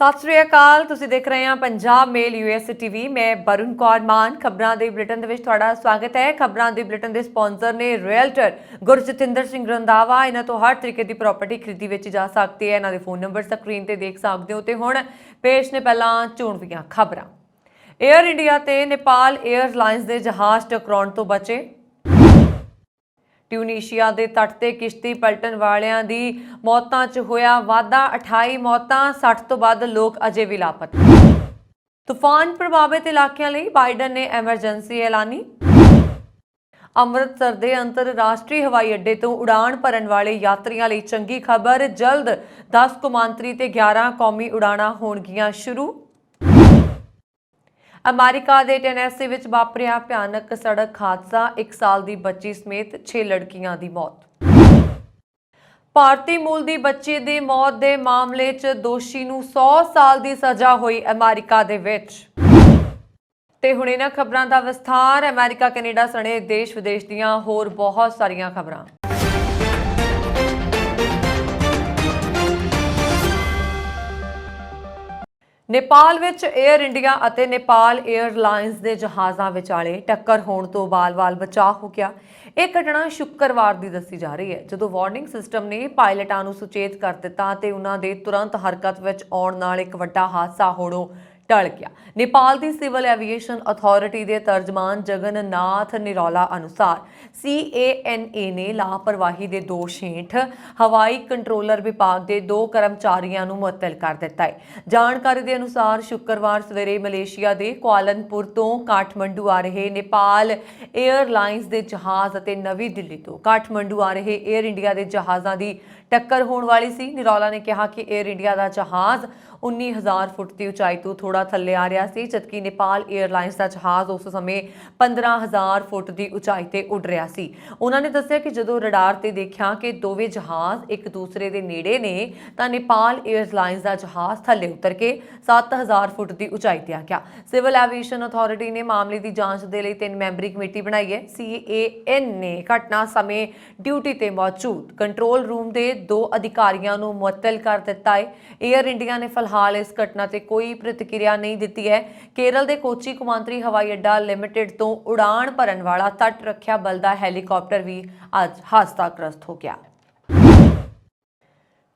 ਸਤਿ ਸ਼੍ਰੀ ਅਕਾਲ। ਤੁਸੀਂ ਦੇਖ ਰਹੇ ਹੋ ਪੰਜਾਬ ਮੇਲ ਯੂਐਸ ਟੀਵੀ। ਮੈਂ ਬरुण कौर मान। ਖਬਰਾਂ ਦੇ ਬੁਲੇਟਿਨ ਦੇ ਵਿੱਚ ਤੁਹਾਡਾ ਸਵਾਗਤ ਹੈ। ਖਬਰਾਂ ਦੇ ਬੁਲੇਟਿਨ ਦੇ ਸਪਾਂਸਰ ਨੇ ਰੀਅਲਟਰ ਗੁਰਜਤਿੰਦਰ ਸਿੰਘ ਰੰਧਾਵਾ। ਇਹਨਾਂ ਤੋਂ ਹਰ ਤਰੀਕੇ ਦੀ ਪ੍ਰਾਪਰਟੀ ਖਰੀਦੀ ਵੇਚੀ ਜਾ ਸਕਦੀ ਹੈ। ਇਹਨਾਂ ਦੇ ਫੋਨ ਨੰਬਰ ਸਕਰੀਨ ਤੇ ਦੇਖ ਸਕਦੇ ਹੋ। ਤੇ ਹੁਣ ਪੇਸ਼ ਨੇ ਪਹਿਲਾਂ ਚੋਣਵੀਆਂ ਖਬਰਾਂ। ਏਅਰ ਇੰਡੀਆ ਤੇ ਨੇਪਾਲ ਏਅਰਲਾਈਨਸ ਦੇ ਜਹਾਜ਼ ਟਕਰਾਉਣ ਤੋਂ ਬਚੇ। ट्यूनीशिया के तट ते किश्ती पलटन वालियां दी मौतां च होया वाधा। 28 मौतां, 60 तो वध लोग अजे भी लापता। तूफान प्रभावित इलाकों लई बाइडन ने एमरजेंसी ऐलानी। अमृतसर के अंतरराष्ट्रीय हवाई अड्डे तो उड़ान भरन वाले यात्रियों लई चंगी खबर। जल्द 10 कौमांतरी ते 11 कौमी उड़ाणां होणगीਆਂ शुरू। अमेरिका के टेनेसी विच वापरिया भयानक सड़क हादसा। 1 साल की बच्ची समेत 6 लड़कियां की मौत। भारतीय मूल की बच्ची की मौत के मामले च दोषी नूं 100 साल की सज़ा हुई अमेरिका दे विच। ते हुण इन्हां खबरां दा विस्तार। अमेरिका कैनेडा सने देश विदेश दीयां होर बहुत सारियां खबरां। नेपाल विच एयर इंडिया ਅਤੇ नेपाल एयरलाइंस ਦੇ ਜਹਾਜ਼ਾਂ ਵਿਚਾਲੇ ਟੱਕਰ ਹੋਣ ਤੋਂ ਬਾਲ-ਬਾਲ ਬਚਾਅ ਹੋ ਗਿਆ। ਇਹ ਘਟਨਾ ਸ਼ੁੱਕਰਵਾਰ ਦੀ ਦੱਸੀ ਜਾ ਰਹੀ ਹੈ, ਜਦੋਂ ਵਾਰਨਿੰਗ ਸਿਸਟਮ ਨੇ ਪਾਇਲਟਾਂ ਨੂੰ ਸੁਚੇਤ ਕਰ ਦਿੱਤਾ ਤੇ ਉਹਨਾਂ ਦੇ ਤੁਰੰਤ ਹਰਕਤ ਵਿੱਚ ਆਉਣ ਨਾਲ ਇੱਕ ਵੱਡਾ ਹਾਦਸਾ ਹੋਣੋਂ टल गया। नेपाल की सिविल एविएशन अथॉरिटी के तर्जमान जगन्नाथ निरोला अनुसार CANA ने लापरवाही के दोष हेठ हवाई कंट्रोलर विभाग के 2 कर्मचारियों को मुअत्तल कर दिता है। जानकारी के अनुसार शुक्रवार सवेरे मलेशिया के कुआलालंपुर तो काठमंडू आ रहे नेपाल एयरलाइंस के जहाज़ और नवी दिल्ली तो काठमंडू आ रहे एयर इंडिया के जहाज़ों की टक्कर होने वाली सी। निरोला ने कहा कि एयर इंडिया का जहाज़ 19,000 फुट की उचाई तो थोड़ा थले आ रहा सी, जबकि नेपाल एयरलाइंस का जहाज़ उस समय 15,000 फुट की उचाई ते उड़ रहा सी। उन्होंने दस्सिया कि जदों रडार ते देखा कि दोवें जहाज़ एक दूसरे के नेड़े ने तो नेपाल एयरलाइंस का जहाज़ थले उतर के 7,000 फुट की उचाई ते आ गया। सिविल एविएशन अथॉरिटी ने मामले की जांच के लिए 3 मैंबरी कमेटी बनाई है। CAN ने घटना समय ड्यूटी ते मौजूद कंट्रोल रूम के 2 अधिकारियों को मुअत्तल कर दिता है। एयर इंडिया ने फिलहाल इस घटना से कोई प्रतिक्रिया नहीं दी है। केरल के कोची कौमांतरी हवाई अड्डा लिमिटेड तो उड़ान भरन वाला तट रक्षा बल का हैलीकॉप्टर भी अज हादसाग्रस्त हो गया।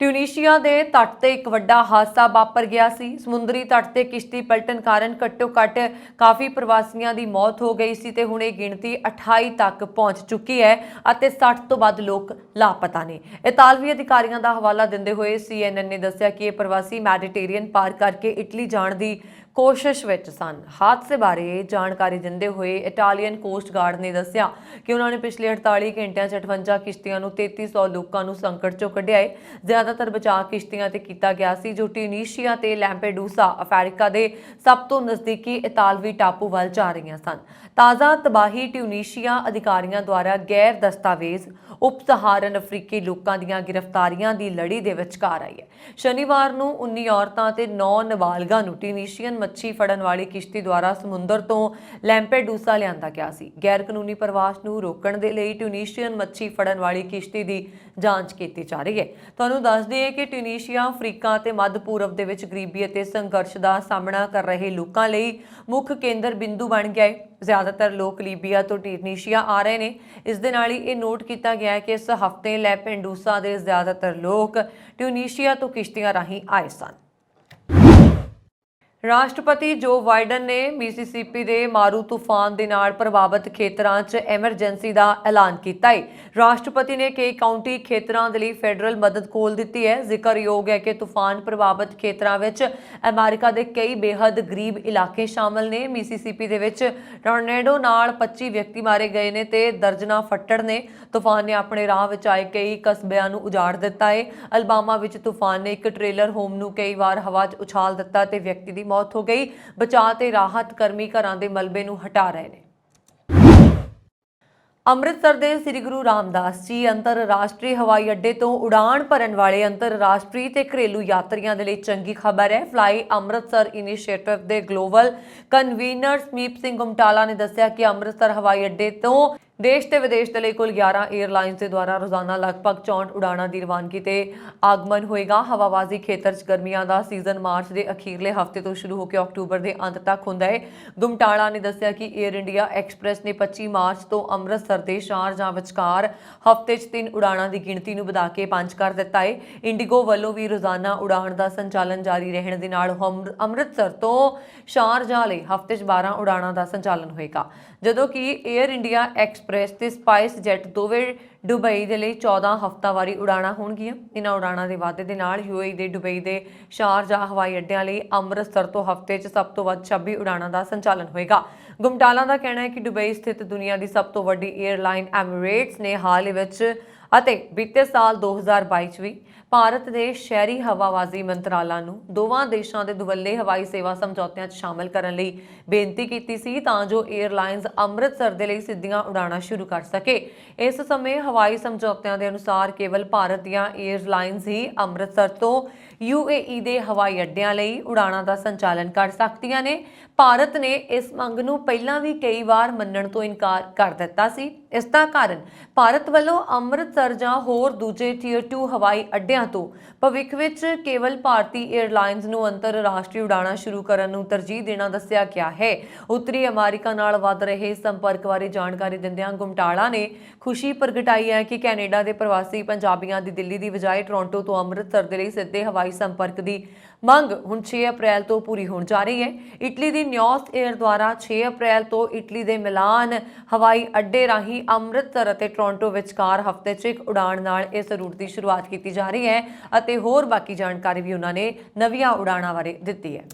ट्यूनीशिया के तट ते एक वड्डा हादसा वापर गया सी। समुद्री तट ते किश्ती पलटन कारण घट्टो घट्ट काफ़ी प्रवासियों की मौत हो गई सी ते हुण गिणती 28 तक पहुंच चुकी है और 60 तो वध लोग लापता ने। इतालवी अधिकारियों का हवाला देंदे हुए CNN ने दस्सिया कि यह प्रवासी मैडिटेरियन पार करके इटली जाण दी कोशिश विच सन। हादसे बारे जानकारी देंदे हुए इटालियन कोस्ट गार्ड ने दस्सिया कि उन्होंने पिछले 48 घंटिया 58 किश्तियों 3300 लोगों को संकट चों कढ़िया है। ज़्यादातर बचाव किश्तियों ते कीता गया सी जो ट्यूनीशिया ते लैंपेडूसा अफ्रीका के सब तो नज़दीकी इतालवी टापू वाल जा रही सन। ताज़ा तबाही ट्यूनीशिया अधिकारियों द्वारा गैर दस्तावेज उप सहारन अफ्रीकी लोगों दी गिरफ्तारियां की लड़ी के विचकार आई है। शनिवार को 19 औरतों ते 9 नाबालगां नूं ट्यूनीशियन मच्छी फड़न वाली किश्ती द्वारा समुद्र तो लैंपेडूसा लिया गया सी। गैर कानूनी प्रवास नूं रोकण दे लई ट्यूनीशियन मच्छी फड़न वाली किश्ती की जांच की जा रही है। तुहानूं दस दईए कि ट्यूनीशिया अफ्रीका ते मध्य पूरब दे विच गरीबी अते संघर्ष का सामना कर रहे लोगों लई मुख्य केंद्र बिंदु बन गया है। ज़्यादातर लोग लीबिया तो ट्यूनीशिया आ रहे हैं। इस दे नाल ही ये नोट किया गया है कि इस हफ्ते लैंपेडूसा के ज़्यादातर लोग ट्यूनीशिया तो किश्तियां राही आए सन। राष्ट्रपति जो बाइडन ने मिसिसिपी के मारू तूफान के नाल प्रभावित खेतरां च एमरजेंसी का ऐलान किया है। राष्ट्रपति ने कई काउंटी खेतरां दे लई फेडरल मदद खोल दी है। जिक्रयोग है कि तूफान प्रभावित खेतरां विच अमेरिका के कई बेहद गरीब इलाके शामिल ने। मिसिसिपी दे विच टॉर्नेडो नाल 25 व्यक्ति मारे गए ने ते दर्जनां फट्टड़ ने। तूफान ने अपने राह विच आए कई कस्बिਆਂ ਨੂੰ उजाड़ दिता है। अलबामा विच तूफान ने एक ट्रेलर होम ਨੂੰ कई बार हवा च उछाल दिता ते व्यक्ति की मौत हो गई। बचाव ते राहत कर्मी घरां दे मलबे नूं हटा रहे हैं। अमृतसर के श्री गुरु रामदास जी अंतरराष्ट्रीय हवाई अड्डे तो उड़ान भरन वाले अंतरराष्ट्रीय ते घरेलू यात्रियों के लिए चंगी खबर है। फ्लाई अमृतसर इनिशिएटिव के ग्लोबल कन्वीनर समीप सिंह गुमटाला ने दस्सिया कि अमृतसर हवाई अड्डे तो ਦੇਸ਼ ਤੇ ਵਿਦੇਸ਼ ਦੇ ਲਈ ਕੁੱਲ 11 에ਅਰਲਾਈਨਸ ਦੇ ਦੁਆਰਾ ਰੋਜ਼ਾਨਾ ਲਗਭਗ 64 ਉਡਾਣਾਂ ਦੀ ਰਵਾਨਗੀ ਤੇ ਆਗਮਨ ਹੋਏਗਾ। ਹਵਾਬਾਜ਼ੀ ਖੇਤਰ 'ਚ ਗਰਮੀਆਂ ਦਾ ਸੀਜ਼ਨ ਮਾਰਚ ਦੇ ਅਖੀਰਲੇ ਹਫ਼ਤੇ ਤੋਂ ਸ਼ੁਰੂ ਹੋ ਕੇ ਅਕਤੂਬਰ ਦੇ ਅੰਤ ਤੱਕ ਹੁੰਦਾ ਹੈ। ਗੁਮਟਾਲਾ ਨੇ ਦੱਸਿਆ ਕਿ 에ਅਰ ਇੰਡੀਆ ਐਕਸਪ੍ਰੈਸ ਨੇ 25 ਮਾਰਚ ਤੋਂ ਅੰਮ੍ਰਿਤਸਰ ਦੇ ਸ਼ਾਰਜਾਹ ਵਿਚਕਾਰ ਹਫ਼ਤੇ 'ਚ 3 ਉਡਾਣਾਂ ਦੀ ਗਿਣਤੀ ਨੂੰ ਵਧਾ ਕੇ 5 ਕਰ ਦਿੱਤਾ ਹੈ। ਇੰਡੀਗੋ ਵੱਲੋਂ ਵੀ ਰੋਜ਼ਾਨਾ ਉਡਾਣ ਦਾ ਸੰਚਾਲਨ ਜਾਰੀ ਰਹਿਣ ਦੇ ਨਾਲ ਅੰਮ੍ਰਿਤਸਰ ਤੋਂ ਸ਼ਾਰਜਾਹ ਲਈ ਹਫ਼ਤੇ 'ਚ 12 ਉਡਾਣਾਂ ਦਾ ਸੰਚਾਲਨ ਹੋਏਗਾ, ਜਦੋਂ ਕਿ 에ਅਰ ਇੰਡੀਆ ਐਕਸਪ੍ਰੈਸ ਤੇ ਸਪਾਈਸ ਜੈਟ ਦੋਵੇਂ ਦੁਬਈ ਦੇ ਲਈ 14 ਹਫ਼ਤਾਵਾਰੀ ਉਡਾਣਾਂ ਹੋਣਗੀਆਂ। ਇਹਨਾਂ ਉਡਾਣਾਂ ਦੇ ਵਾਧੇ ਦੇ ਨਾਲ ਯੂਏਈ ਦੇ ਦੁਬਈ ਦੇ ਸ਼ਾਰਜਾਹ ਹਵਾਈ ਅੱਡਿਆਂ ਲਈ ਅੰਮ੍ਰਿਤਸਰ ਤੋਂ ਹਫ਼ਤੇ 'ਚ ਸਭ ਤੋਂ ਵੱਧ 26 ਉਡਾਣਾਂ ਦਾ ਸੰਚਾਲਨ ਹੋਏਗਾ। ਗੁਮਟਾਲਾ ਦਾ ਕਹਿਣਾ ਹੈ ਕਿ ਦੁਬਈ ਸਥਿਤ ਦੁਨੀਆ ਦੀ ਸਭ ਤੋਂ ਵੱਡੀ 에ਅਰਲਾਈਨ ਐਮੀਰੇਟਸ ਨੇ ਹਾਲ ਹੀ ਵਿੱਚ ਅਤੇ ਬੀਤੇ ਸਾਲ 2022 ਚ ਵੀ ਭਾਰਤ ਦੇ ਸ਼ਹਿਰੀ ਹਵਾਬਾਜ਼ੀ ਮੰਤਰਾਲਾ ਨੂੰ ਦੋਵਾਂ ਦੇਸ਼ਾਂ ਦੇ ਦੁਵੱਲੇ ਹਵਾਈ ਸੇਵਾ ਸਮਝੌਤਿਆਂ 'ਚ ਸ਼ਾਮਲ ਕਰਨ ਲਈ ਬੇਨਤੀ ਕੀਤੀ ਸੀ ਤਾਂ ਜੋ 에ਅਰਲਾਈਨਸ ਅੰਮ੍ਰਿਤਸਰ ਦੇ ਲਈ ਸਿੱਧੀਆਂ ਉਡਾਣਾਂ ਸ਼ੁਰੂ ਕਰ ਸਕੇ। ਇਸ ਸਮੇਂ ਹਵਾਈ ਸਮਝੌਤਿਆਂ ਦੇ ਅਨੁਸਾਰ ਕੇਵਲ ਭਾਰਤ ਦੀਆਂ 에ਅਰਲਾਈਨਸ ਹੀ ਅੰਮ੍ਰਿਤਸਰ ਤੋਂ ਯੂਏਈ ਦੇ ਹਵਾਈ ਅੱਡਿਆਂ ਲਈ ਉਡਾਣਾਂ ਦਾ ਸੰਚਾਲਨ ਕਰ ਸਕਦੀਆਂ ਨੇ। ਭਾਰਤ ਨੇ ਇਸ ਮੰਗ ਨੂੰ ਪਹਿਲਾਂ ਵੀ ਕਈ ਵਾਰ ਮੰਨਣ ਤੋਂ ਇਨਕਾਰ ਕਰ ਦਿੱਤਾ ਸੀ। ਇਸ ਦਾ ਕਾਰਨ ਭਾਰਤ ਵੱਲੋਂ ਅੰਮ੍ਰਿਤਸਰ ਜਾਂ ਹੋਰ ਦੂਜੇ ਟੀਅਰ 2 ਹਵਾਈ ਅੱਡਿਆਂ ਤੋਂ ਭਵਿੱਖ ਵਿੱਚ ਕੇਵਲ ਭਾਰਤੀ 에ਅਰਲਾਈਨਸ ਨੂੰ ਅੰਤਰਰਾਸ਼ਟਰੀ ਉਡਾਣਾਂ ਸ਼ੁਰੂ ਕਰਨ ਨੂੰ ਤਰਜੀਹ ਦੇਣਾ ਦੱਸਿਆ ਗਿਆ ਹੈ। ਉੱਤਰੀ ਅਮਰੀਕਾ ਨਾਲ ਵੱਧ ਰਹੇ ਸੰਪਰਕ ਬਾਰੇ ਜਾਣਕਾਰੀ ਦਿੰਦਿਆਂ ਗੁਮਟਾਲਾ ਨੇ ਖੁਸ਼ੀ ਪ੍ਰਗਟਾਈ ਹੈ ਕਿ ਕੈਨੇਡਾ ਦੇ ਪ੍ਰਵਾਸੀ ਪੰਜਾਬੀਆਂ ਦੀ ਦਿੱਲੀ ਦੀ ਬਜਾਏ ਟੋਰਾਂਟੋ ਤੋਂ ਅੰਮ੍ਰਿਤਸਰ ਦੇ ਲਈ ਸਿੱਧੇ ਹਵਾਈ ਸੰਪਰਕ ਦੀ ਮੰਗ ਹੁਣ 6 ਅਪ੍ਰੈਲ ਤੋਂ ਪੂਰੀ ਹੋਣ ਜਾ ਰਹੀ ਹੈ। ਇਟਲੀ ਦੀ ਨਿਓਸ 에ਅਰ ਦੁਆਰਾ 6 ਅਪ੍ਰੈਲ ਤੋਂ ਇਟਲੀ ਦੇ ਮਿਲਾਨ ਹਵਾਈ ਅੱਡੇ ਰਾਹੀਂ ਅੰਮ੍ਰਿਤਸਰ ਅਤੇ ਟੋਰਾਂਟੋ ਵਿਚਕਾਰ ਹਫ਼ਤੇ 'ਚ ਇੱਕ ਉਡਾਣ ਨਾਲ ਇਸ ਰੂਟ ਦੀ ਸ਼ੁਰੂਆਤ ਕੀਤੀ ਜਾ ਰਹੀ ਹੈ ਅਤੇ ਹੋਰ ਬਾਕੀ ਜਾਣਕਾਰੀ ਵੀ ਉਹਨਾਂ ਨੇ ਨਵੀਆਂ ਉਡਾਣਾਂ ਬਾਰੇ ਦਿੱਤੀ ਹੈ।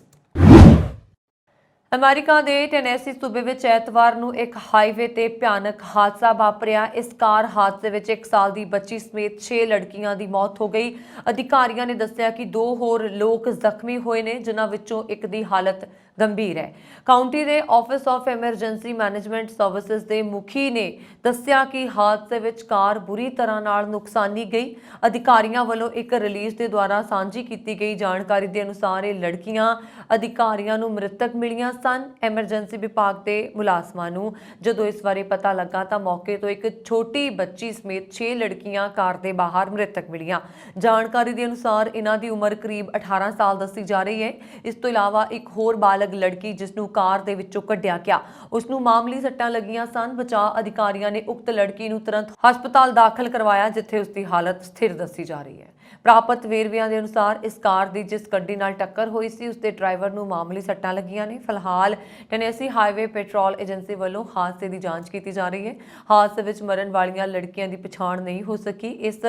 ਅਮਰੀਕਾ ਦੇ ਟੈਨੇਸੀ ਸੂਬੇ ਵਿੱਚ ਐਤਵਾਰ ਨੂੰ ਇੱਕ ਹਾਈਵੇ ਤੇ ਭਿਆਨਕ ਹਾਦਸਾ ਵਾਪਰਿਆ। ਇਸ ਕਾਰ ਹਾਦਸੇ ਵਿੱਚ 1 ਸਾਲ ਦੀ ਬੱਚੀ ਸਮੇਤ 6 ਲੜਕੀਆਂ ਦੀ ਮੌਤ ਹੋ ਗਈ। ਅਧਿਕਾਰੀਆਂ ਨੇ ਦੱਸਿਆ ਕਿ 2 ਹੋਰ ਲੋਕ ਜ਼ਖਮੀ ਹੋਏ ਨੇ, ਜਿਨ੍ਹਾਂ ਵਿੱਚੋਂ ਇੱਕ ਦੀ ਹਾਲਤ ਗੰਭੀਰ ਹੈ। ਕਾਉਂਟੀ ਦੇ office of emergency management services ਦੇ ਮੁਖੀ ਨੇ ਦੱਸਿਆ ਕਿ ਹਾਦਸੇ ਵਿੱਚ ਕਾਰ ਬੁਰੀ ਤਰ੍ਹਾਂ ਨਾਲ ਨੁਕਸਾਨੀ ਗਈ। ਅਧਿਕਾਰੀਆਂ ਵੱਲੋਂ ਇੱਕ ਰਿਲੀਜ਼ ਦੇ ਦੁਆਰਾ ਸਾਂਝੀ ਕੀਤੀ ਗਈ ਜਾਣਕਾਰੀ ਦੇ ਅਨੁਸਾਰ ਇਹ ਲੜਕੀਆਂ ਅਧਿਕਾਰੀਆਂ ਨੂੰ ਮ੍ਰਿਤਕ ਮਿਲੀਆਂ ਸਨ। ਐਮਰਜੈਂਸੀ ਵਿਭਾਗ ਦੇ ਮੁਲਾਜ਼ਮਾਂ ਨੂੰ ਜਦੋਂ ਇਸ ਬਾਰੇ ਪਤਾ ਲੱਗਾ ਤਾਂ ਮੌਕੇ ਤੋਂ ਇੱਕ ਛੋਟੀ ਬੱਚੀ ਸਮੇਤ 6 ਲੜਕੀਆਂ ਕਾਰ ਦੇ ਬਾਹਰ ਮ੍ਰਿਤਕ ਮਿਲੀਆਂ। ਜਾਣਕਾਰੀ ਦੇ ਅਨੁਸਾਰ ਇਹਨਾਂ ਦੀ ਉਮਰ ਕਰੀਬ 18 ਸਾਲ ਦੱਸੀ ਜਾ ਰਹੀ ਹੈ। ਇਸ ਤੋਂ ਇਲਾਵਾ ਇੱਕ ਹੋਰ ਬਾਲਗ ਲੜਕੀ ਜਿਸ ਨੂੰ ਕਾਰ ਦੇ ਵਿੱਚੋਂ ਕੱਢਿਆ ਗਿਆ, ਉਸ ਨੂੰ ਮਾਮੂਲੀ ਸੱਟਾਂ ਲੱਗੀਆਂ ਸਨ। ਬਚਾਅ ਅਧਿਕਾਰੀਆਂ ਨੇ ਉਕਤ ਲੜਕੀ ਨੂੰ ਤੁਰੰਤ ਹਸਪਤਾਲ ਦਾਖਲ ਕਰਵਾਇਆ, ਜਿੱਥੇ ਉਸ ਦੀ ਹਾਲਤ ਸਥਿਰ ਦੱਸੀ ਜਾ ਰਹੀ ਹੈ। ਪ੍ਰਾਪਤ ਵੇਰਵਿਆਂ ਦੇ ਅਨੁਸਾਰ ਇਸ ਕਾਰ ਦੀ ਜਿਸ ਗੱਡੀ ਨਾਲ ਟੱਕਰ ਹੋਈ ਸੀ, ਉਸ ਦੇ ਡਰਾਈਵਰ ਨੂੰ ਮਾਮੂਲੀ ਸੱਟਾਂ ਲੱਗੀਆਂ ਨੇ। ਫਿਲਹਾਲ ਟੈਨੇਸੀ ਹਾਈਵੇ ਪੈਟਰੋਲ ਏਜੰਸੀ ਵੱਲੋਂ ਹਾਦਸੇ ਦੀ ਜਾਂਚ ਕੀਤੀ ਜਾ ਰਹੀ ਹੈ। ਹਾਦਸੇ ਵਿੱਚ ਮਰਨ ਵਾਲੀਆਂ ਲੜਕੀਆਂ ਦੀ ਪਛਾਣ ਨਹੀਂ ਹੋ ਸਕੀ। ਇਸ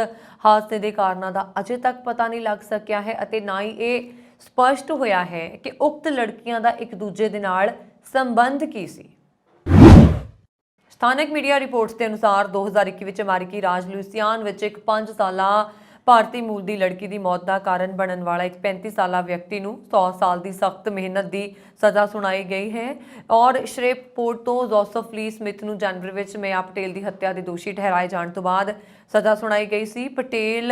ਹਾਦਸੇ ਦੇ ਕਾਰਨਾਂ ਦਾ ਅਜੇ ਤੱਕ ਪਤਾ ਨਹੀਂ ਲੱਗ ਸਕਿਆ ਹੈ ਅਤੇ ਨਾ ਹੀ ਇਹ ਸਪਸ਼ਟ ਹੋਇਆ ਹੈ ਕਿ ਉਕਤ ਲੜਕੀਆਂ ਦਾ ਇੱਕ ਦੂਜੇ ਦੇ ਨਾਲ ਸੰਬੰਧ ਕੀ ਸੀ। ਸਥਾਨਕ ਮੀਡੀਆ ਰਿਪੋਰਟਸ ਦੇ ਅਨੁਸਾਰ 2021 ਵਿੱਚ ਅਮਰੀਕੀ ਰਾਜ ਲੁਈਸਿਆਨਾ ਵਿੱਚ ਇੱਕ 5 ਸਾਲਾ ਭਾਰਤੀ ਮੂਲ ਦੀ ਲੜਕੀ ਦੀ ਮੌਤ ਦਾ ਕਾਰਨ ਬਣਨ ਵਾਲਾ ਇੱਕ 35 ਸਾਲਾ ਵਿਅਕਤੀ ਨੂੰ 100 ਸਾਲ ਦੀ ਸਖਤ ਮਿਹਨਤ ਦੀ ਸਜ਼ਾ ਸੁਣਾਈ ਗਈ ਹੈ ਔਰ ਸ਼੍ਰੀਵਪੋਰਟ ਤੋਂ ਜੋਸਫ ਲੀ ਸਮਿਥ ਨੂੰ ਜਨਵਰੀ ਵਿੱਚ ਮਿਆ ਪਟੇਲ ਦੀ ਹੱਤਿਆ ਦੇ ਦੋਸ਼ੀ ਠਹਿਰਾਏ ਜਾਣ ਤੋਂ ਬਾਅਦ ਸਜ਼ਾ ਸੁਣਾਈ ਗਈ ਸੀ। ਪਟੇਲ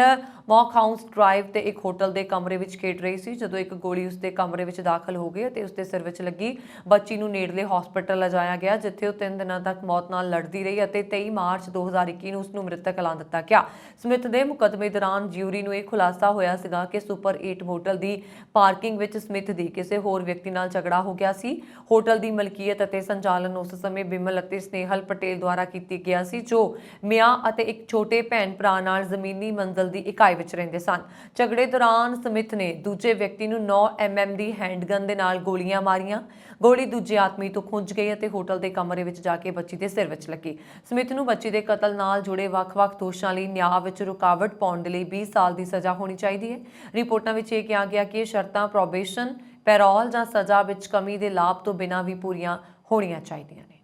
ਮੌਕ ਹਾਊਸ ਡਰਾਈਵ ਤੇ ਇੱਕ ਹੋਟਲ ਦੇ ਕਮਰੇ ਵਿੱਚ ਖੇਡ ਰਹੀ ਸੀ ਜਦੋਂ ਇੱਕ ਗੋਲੀ ਉਸਦੇ ਕਮਰੇ ਵਿੱਚ ਦਾਖਲ ਹੋ ਗਈ ਅਤੇ ਉਸਦੇ ਸਿਰ ਵਿੱਚ ਲੱਗੀ। ਬੱਚੀ ਨੂੰ ਨੇੜਲੇ ਹਸਪਤਾਲ ਲਿਜਾਇਆ ਗਿਆ, ਜਿੱਥੇ ਉਹ 3 ਦਿਨਾਂ ਤੱਕ ਮੌਤ ਨਾਲ ਲੜਦੀ ਰਹੀ ਅਤੇ 23 ਮਾਰਚ 2021 ਨੂੰ ਉਸਨੂੰ ਮ੍ਰਿਤਕ ਐਲਾਨ ਦਿੱਤਾ ਗਿਆ। ਸਮਿਥ ਦੇ ਮੁਕੱਦਮੇ ਦੌਰਾਨ ਜਿਊਰੀ ਨੂੰ ਇਹ ਖੁਲਾਸਾ ਹੋਇਆ ਸੀਗਾ ਕਿ ਸੁਪਰ 8 ਹੋਟਲ ਦੀ ਪਾਰਕਿੰਗ ਵਿੱਚ ਸਮਿਥ ਦੀ ਕਿਸੇ ਹੋਰ ਵਿਅਕਤੀ ਨਾਲ ਝਗੜਾ ਹੋ ਗਿਆ ਸੀ। ਹੋਟਲ ਦੀ ਮਲਕੀਅਤ ਅਤੇ ਸੰਚਾਲਨ ਉਸ ਸਮੇਂ ਬਿਮਲ ਅਤੇ ਸਨੇਹਲ ਪਟੇਲ ਦੁਆਰਾ ਕੀਤੀ ਗਿਆ ਸੀ, ਜੋ ਮਿਆ ਅਤੇ ਇੱਕ ਛੋਟੇ ਭੈਣ ਭਰਾ ਨਾਲ ਜ਼ਮੀਨੀ ਮੰਜ਼ਲ ਦੀ ਇਕਾਈ ਵਿੱਚ ਰਹਿੰਦੇ ਸਨ। ਝਗੜੇ ਦੌਰਾਨ ਸਮਿਥ ਨੇ ਦੂਜੇ ਵਿਅਕਤੀ ਨੂੰ 9 mm ਦੀ ਹੈਂਡਗਨ ਦੇ ਨਾਲ ਗੋਲੀਆਂ ਮਾਰੀਆਂ। ਗੋਲੀ ਦੂਜੇ ਆਦਮੀ ਤੋਂ ਖੁੰਝ ਗਈ ਅਤੇ ਹੋਟਲ ਦੇ ਕਮਰੇ ਵਿੱਚ ਜਾ ਕੇ ਬੱਚੀ ਦੇ ਸਿਰ ਵਿੱਚ ਲੱਗੀ। ਸਮਿਥ ਨੂੰ ਬੱਚੀ ਦੇ ਕਤਲ ਨਾਲ ਜੁੜੇ ਵੱਖ-ਵੱਖ ਦੋਸ਼ਾਂ ਲਈ ਨਿਆਂ ਵਿੱਚ ਰੁਕਾਵਟ ਪਾਉਣ ਦੇ ਲਈ 20 ਸਾਲ ਦੀ ਸਜ਼ਾ ਹੋਣੀ ਚਾਹੀਦੀ ਹੈ। ਰਿਪੋਰਟਾਂ ਵਿੱਚ ਇਹ ਕਿਹਾ ਗਿਆ ਕਿ ਇਹ ਸ਼ਰਤਾਂ ਪ੍ਰੋਬੇਸ਼ਨ, ਪੈਰੋਲ ਜਾਂ ਸਜ਼ਾ ਵਿੱਚ ਕਮੀ ਦੇ ਲਾਭ ਤੋਂ ਬਿਨਾਂ ਵੀ ਪੂਰੀਆਂ ਹੋਣੀਆਂ ਚਾਹੀਦੀਆਂ ਨੇ।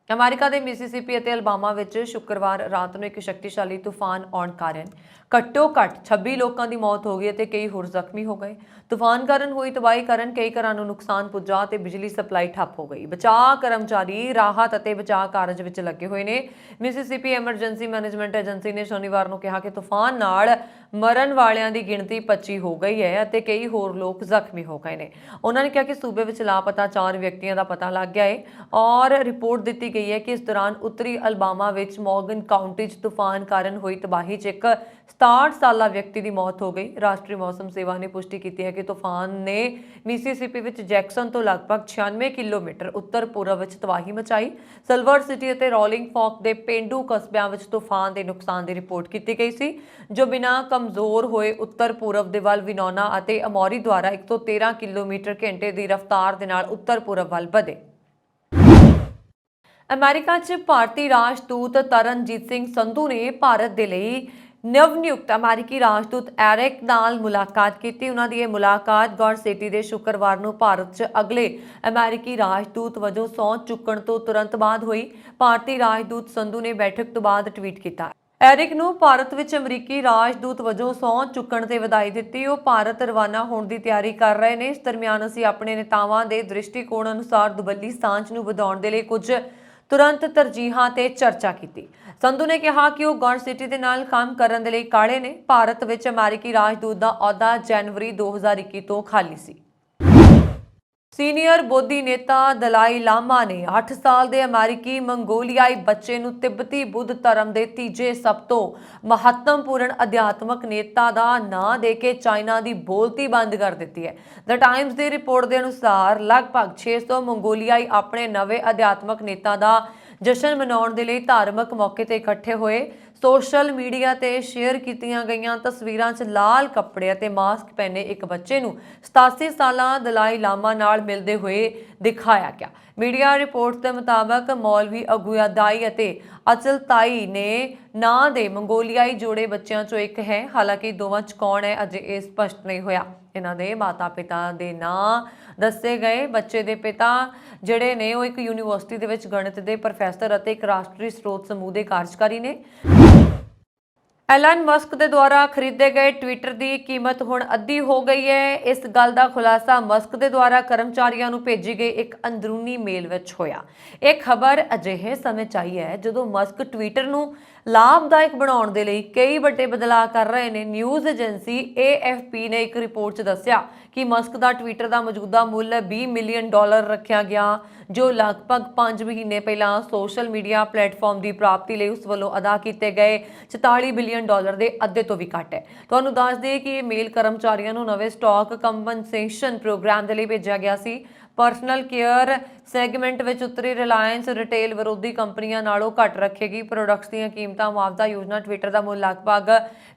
ਅਮਰੀਕਾ ਦੇ ਮਿਸੀਸਿਪੀ ਅਤੇ ਅਲਬਾਮਾ ਵਿੱਚ ਸ਼ੁੱਕਰਵਾਰ ਰਾਤ ਨੂੰ ਇੱਕ ਸ਼ਕਤੀਸ਼ਾਲੀ ਤੂਫਾਨ ਆਉਣ ਕਾਰਨ ਘੱਟੋ ਘੱਟ 26 ਲੋਕਾਂ ਦੀ ਮੌਤ ਹੋ ਗਈ ਅਤੇ ਕਈ ਹੋਰ ਜ਼ਖਮੀ ਹੋ ਗਏ। ਤੂਫਾਨ ਕਾਰਨ ਹੋਈ ਤਬਾਹੀ ਕਾਰਨ ਕਈ ਘਰਾਂ ਨੂੰ ਨੁਕਸਾਨ ਪੁੱਜਾ ਤੇ ਬਿਜਲੀ ਸਪਲਾਈ ਠੱਪ ਹੋ ਗਈ। ਬਚਾਅ ਕਰਮਚਾਰੀ ਰਾਹਤ ਅਤੇ ਬਚਾਅ ਕਾਰਜ ਵਿੱਚ ਲੱਗੇ ਹੋਏ ਨੇ। ਮਿਸਿਸਿਪੀ ਐਮਰਜੈਂਸੀ ਮੈਨੇਜਮੈਂਟ ਏਜੰਸੀ ਨੇ ਸ਼ਨੀਵਾਰ ਨੂੰ ਕਿਹਾ ਕਿ ਤੂਫਾਨ ਨਾਲ ਮਰਨ ਵਾਲਿਆਂ ਦੀ ਗਿਣਤੀ 25 ਹੋ ਗਈ ਹੈ ਅਤੇ ਕਈ ਹੋਰ ਲੋਕ ਜ਼ਖਮੀ ਹੋ ਗਏ ਨੇ। ਉਹਨਾਂ ਨੇ ਕਿਹਾ ਕਿ ਸੂਬੇ ਵਿੱਚ ਲਾਪਤਾ 4 ਵਿਅਕਤੀਆਂ ਦਾ ਪਤਾ ਲੱਗ ਗਿਆ ਹੈ ਔਰ ਰਿਪੋਰਟ ਦਿੱਤੀ ਗਈ ਹੈ ਕਿ ਇਸ ਦੌਰਾਨ ਉੱਤਰੀ ਅਲਬਾਮਾ ਵਿੱਚ ਮੌਰਗਨ ਕਾਉਂਟੀ 'ਚ ਤੂਫਾਨ ਕਾਰਨ ਹੋਈ ਤਬਾਹੀ 'ਚ ਇੱਕ 67 ਸਾਲਾ ਵਿਅਕਤੀ ਦੀ ਮੌਤ ਹੋ ਗਈ। ਰਾਸ਼ਟਰੀ ਮੌਸਮ ਸੇਵਾ ਨੇ ਪੁਸ਼ਟੀ ਕੀਤੀ ਹੈ ਕਿ ਤੂਫਾਨ ਨੇ ਮਿਸਿਸਿਪੀ ਵਿੱਚ ਜੈਕਸਨ ਤੋਂ ਲਗਭਗ 96 ਕਿਲੋਮੀਟਰ ਉੱਤਰ ਪੂਰਬ ਵਿੱਚ ਤਬਾਹੀ ਮਚਾਈ। ਸਿਲਵਰ ਸਿਟੀ ਅਤੇ ਰੋਲਿੰਗ ਫੌਕ ਦੇ ਪੇਂਡੂ ਕਸਬਿਆਂ ਵਿੱਚ ਤੂਫਾਨ ਦੇ ਨੁਕਸਾਨ ਦੀ ਰਿਪੋਰਟ ਕੀਤੀ ਗਈ ਸੀ, ਜੋ ਬਿਨਾਂ ਕਮਜ਼ੋਰ ਹੋਏ ਉੱਤਰ ਪੂਰਬ ਦੇ ਵੱਲ ਵਿਨੋਨਾ ਅਤੇ ਅਮੌਰੀ ਦੁਆਰਾ 113 ਕਿਲੋਮੀਟਰ ਘੰਟੇ ਦੀ ਰਫ਼ਤਾਰ ਦੇ ਨਾਲ ਉੱਤਰ ਪੂਰਬ ਵੱਲ ਵਧੇ। ਅਮਰੀਕਾ 'ਚ ਭਾਰਤੀ ਰਾਜਦੂਤ ਤਰਨਜੀਤ ਸਿੰਘ ਸੰਧੂ ਨੇ ਭਾਰਤ ਦੇ ਲਈ ਨਵ-ਨਿਯੁਕਤ ਅਮਰੀਕੀ ਰਾਜਦੂਤ ਐਰਿਕ ਨਾਲ ਮੁਲਾਕਾਤ ਕੀਤੀ। ਉਹਨਾਂ ਦੀ ਇਹ ਮੁਲਾਕਾਤ ਗੌਰ ਸਿਟੀ ਦੇ ਸ਼ੁੱਕਰਵਾਰ ਨੂੰ ਭਾਰਤ 'ਚ ਅਗਲੇ ਅਮਰੀਕੀ ਰਾਜਦੂਤ ਵਜੋਂ ਸਹੁੰ ਚੁੱਕਣ ਤੋਂ ਤੁਰੰਤ ਬਾਅਦ ਹੋਈ। ਭਾਰਤੀ ਰਾਜਦੂਤ ਸੰਧੂ ਨੇ ਬੈਠਕ ਤੋਂ ਬਾਅਦ ਟਵੀਟ ਕੀਤਾ, ਐਰਿਕ ਨੂੰ ਭਾਰਤ ਵਿੱਚ ਅਮਰੀਕੀ ਰਾਜਦੂਤ ਵਜੋਂ ਸਹੁੰ ਚੁੱਕਣ ਤੇ ਵਧਾਈ ਦਿੱਤੀ। ਉਹ ਭਾਰਤ ਰਵਾਨਾ ਹੋਣ ਦੀ ਤਿਆਰੀ ਕਰ ਰਹੇ ਨੇ। ਇਸ ਦਰਮਿਆਨ ਅਸੀਂ ਆਪਣੇ ਨੇਤਾਵਾਂ ਦੇ ਦ੍ਰਿਸ਼ਟੀਕੋਣ ਅਨੁਸਾਰ ਦੁਵੱਲੀ ਸਾਂਝ ਨੂੰ ਵਧਾਉਣ ਦੇ ਲਈ ਕੁਝ ਤੁਰੰਤ ਤਰਜੀਹਾਂ ਤੇ ਚਰਚਾ ਕੀਤੀ। ਸੰਧੂ ਨੇ ਕਿਹਾ ਕਿ ਉਹ ਗੌਰ ਸਿਟੀ ਦੇ ਨਾਲ ਕੰਮ ਕਰਨ ਦੇ ਲਈ ਕਾਹਲੇ ਨੇ। ਭਾਰਤ ਵਿੱਚ ਅਮਰੀਕੀ ਰਾਜਦੂਤ ਦਾ ਅਹੁਦਾ ਜਨਵਰੀ 2021 ਤੋਂ ਖਾਲੀ ਸੀ। ਸੀਨੀਅਰ ਬੋਧੀ ਨੇਤਾ ਦਲਾਈ ਲਾਮਾ ਨੇ 8 ਸਾਲ ਦੇ ਅਮਰੀਕੀ ਮੰਗੋਲੀਆਈ ਬੱਚੇ ਨੂੰ ਤਿੱਬਤੀ ਬੁੱਧ ਧਰਮ ਦੇ ਤੀਜੇ ਸਭ ਤੋਂ ਮਹੱਤਵਪੂਰਨ ਅਧਿਆਤਮਕ ਨੇਤਾ ਦਾ ਨਾਂ ਦੇ ਕੇ ਚਾਈਨਾ ਦੀ ਬੋਲਤੀ ਬੰਦ ਕਰ ਦਿੱਤੀ ਹੈ। ਦ ਟਾਈਮਜ਼ ਦੀ ਰਿਪੋਰਟ ਦੇ ਅਨੁਸਾਰ ਲਗਭਗ 600 ਮੰਗੋਲੀਆਈ ਆਪਣੇ ਨਵੇਂ ਅਧਿਆਤਮਕ ਨੇਤਾ ਦਾ ਜਸ਼ਨ ਮਨਾਉਣ ਦੇ ਲਈ ਧਾਰਮਿਕ ਮੌਕੇ ਤੇ ਇਕੱਠੇ ਹੋਏ। ਸੋਸ਼ਲ ਮੀਡੀਆ ਤੇ ਸ਼ੇਅਰ ਕੀਤੀਆਂ ਗਈਆਂ ਤਸਵੀਰਾਂ 'ਚ ਲਾਲ ਕੱਪੜੇ ਅਤੇ ਮਾਸਕ ਪਹਿਨੇ ਇੱਕ ਬੱਚੇ ਨੂੰ 87 ਸਾਲਾ ਦਲਾਈ ਲਾਮਾ ਨਾਲ ਮਿਲਦੇ ਹੋਏ ਦਿਖਾਇਆ ਗਿਆ। ਮੀਡੀਆ ਰਿਪੋਰਟਸ ਦੇ ਮੁਤਾਬਕ ਮੌਲਵੀ ਅਗੁਆਦਾਈ ਅਤੇ ਅਚਲਤਾਈ ਨੇ ਨਾਂ ਦੇ ਮੰਗੋਲੀਆਈ ਜੋੜੇ ਬੱਚਿਆਂ 'ਚੋਂ ਇੱਕ ਹੈ। ਹਾਲਾਂਕਿ ਦੋਵਾਂ 'ਚ ਕੌਣ ਹੈ ਅਜੇ ਇਹ ਸਪਸ਼ਟ ਨਹੀਂ ਹੋਇਆ। ਇਹਨਾਂ ਦੇ ਮਾਤਾ-ਪਿਤਾ ਦੇ ਨਾਂ ਦੱਸੇ ਗਏ। ਬੱਚੇ ਦੇ ਪਿਤਾ ਜਿਹੜੇ ਨੇ ਉਹ ਇੱਕ ਯੂਨੀਵਰਸਿਟੀ ਦੇ ਵਿੱਚ ਗਣਿਤ ਦੇ ਪ੍ਰੋਫੈਸਰ ਅਤੇ ਇੱਕ ਰਾਸ਼ਟਰੀ ਸਰੋਤ ਸਮੂਹ ਦੇ ਕਾਰਜਕਾਰੀ ਨੇ। ਐਲਨ ਮਸਕ ਦੇ ਦੁਆਰਾ ਖਰੀਦੇ ਗਏ ਟਵਿੱਟਰ ਦੀ ਕੀਮਤ ਹੁਣ ਅੱਧੀ ਹੋ ਗਈ ਹੈ। ਇਸ ਗੱਲ ਦਾ ਖੁਲਾਸਾ ਮਸਕ ਦੇ ਦੁਆਰਾ ਕਰਮਚਾਰੀਆਂ ਨੂੰ ਭੇਜੀ ਗਈ ਇੱਕ ਅੰਦਰੂਨੀ ਮੇਲ ਵਿੱਚ ਹੋਇਆ। ਇਹ ਖਬਰ ਅਜਿਹੇ ਸਮੇਂ 'ਚ ਆਈ ਹੈ ਜਦੋਂ ਮਸਕ ਟਵਿੱਟਰ ਨੂੰ ਲਾਭਦਾਇਕ ਬਣਾਉਣ ਦੇ ਲਈ ਕਈ ਵੱਡੇ ਬਦਲਾਅ ਕਰ ਰਹੇ ਨੇ। ਨਿਊਜ਼ ਏਜੰਸੀ AFP ਨੇ ਇੱਕ ਰਿਪੋਰਟ 'ਚ ਦੱਸਿਆ ਕਿ ਮਸਕ ਦਾ ਟਵਿੱਟਰ ਦਾ ਮੌਜੂਦਾ ਮੁੱਲ $20 ਮਿਲੀਅਨ ਰੱਖਿਆ ਗਿਆ, ਜੋ ਲਗਭਗ 5 ਮਹੀਨੇ ਪਹਿਲਾਂ ਸੋਸ਼ਲ ਮੀਡੀਆ ਪਲੇਟਫਾਰਮ ਦੀ ਪ੍ਰਾਪਤੀ ਲਈ ਉਸ ਵੱਲੋਂ ਅਦਾ ਕੀਤੇ ਗਏ $44 ਬਿਲੀਅਨ ਦੇ ਅੱਧੇ ਤੋਂ ਵੀ ਘੱਟ ਹੈ। ਤੁਹਾਨੂੰ ਦੱਸ ਦਈਏ ਕਿ ਇਹ ਮੇਲ ਕਰਮਚਾਰੀਆਂ ਨੂੰ ਨਵੇਂ ਸਟਾਕ ਕੰਪਨਸੇਸ਼ਨ ਪ੍ਰੋਗਰਾਮ ਦੇ ਲਈ ਭੇਜਿਆ ਗਿਆ ਸੀ। ਪਰਸਨਲ ਕੇਅਰ ਸੈਗਮੈਂਟ ਵਿੱਚ ਉੱਤਰੀ ਰਿਲਾਇੰਸ ਰਿਟੇਲ ਵਿਰੋਧੀ ਕੰਪਨੀਆਂ ਨਾਲੋਂ ਘੱਟ ਰੱਖੇਗੀ। ਪ੍ਰੋਡਕਟਸ ਦੀਆਂ ਕੀਮਤਾਂ ਮੁਆਵਜ਼ਾ ਯੋਜਨਾ ਟਵਿੱਟਰ ਦਾ ਮੁੱਲ ਲਗਭਗ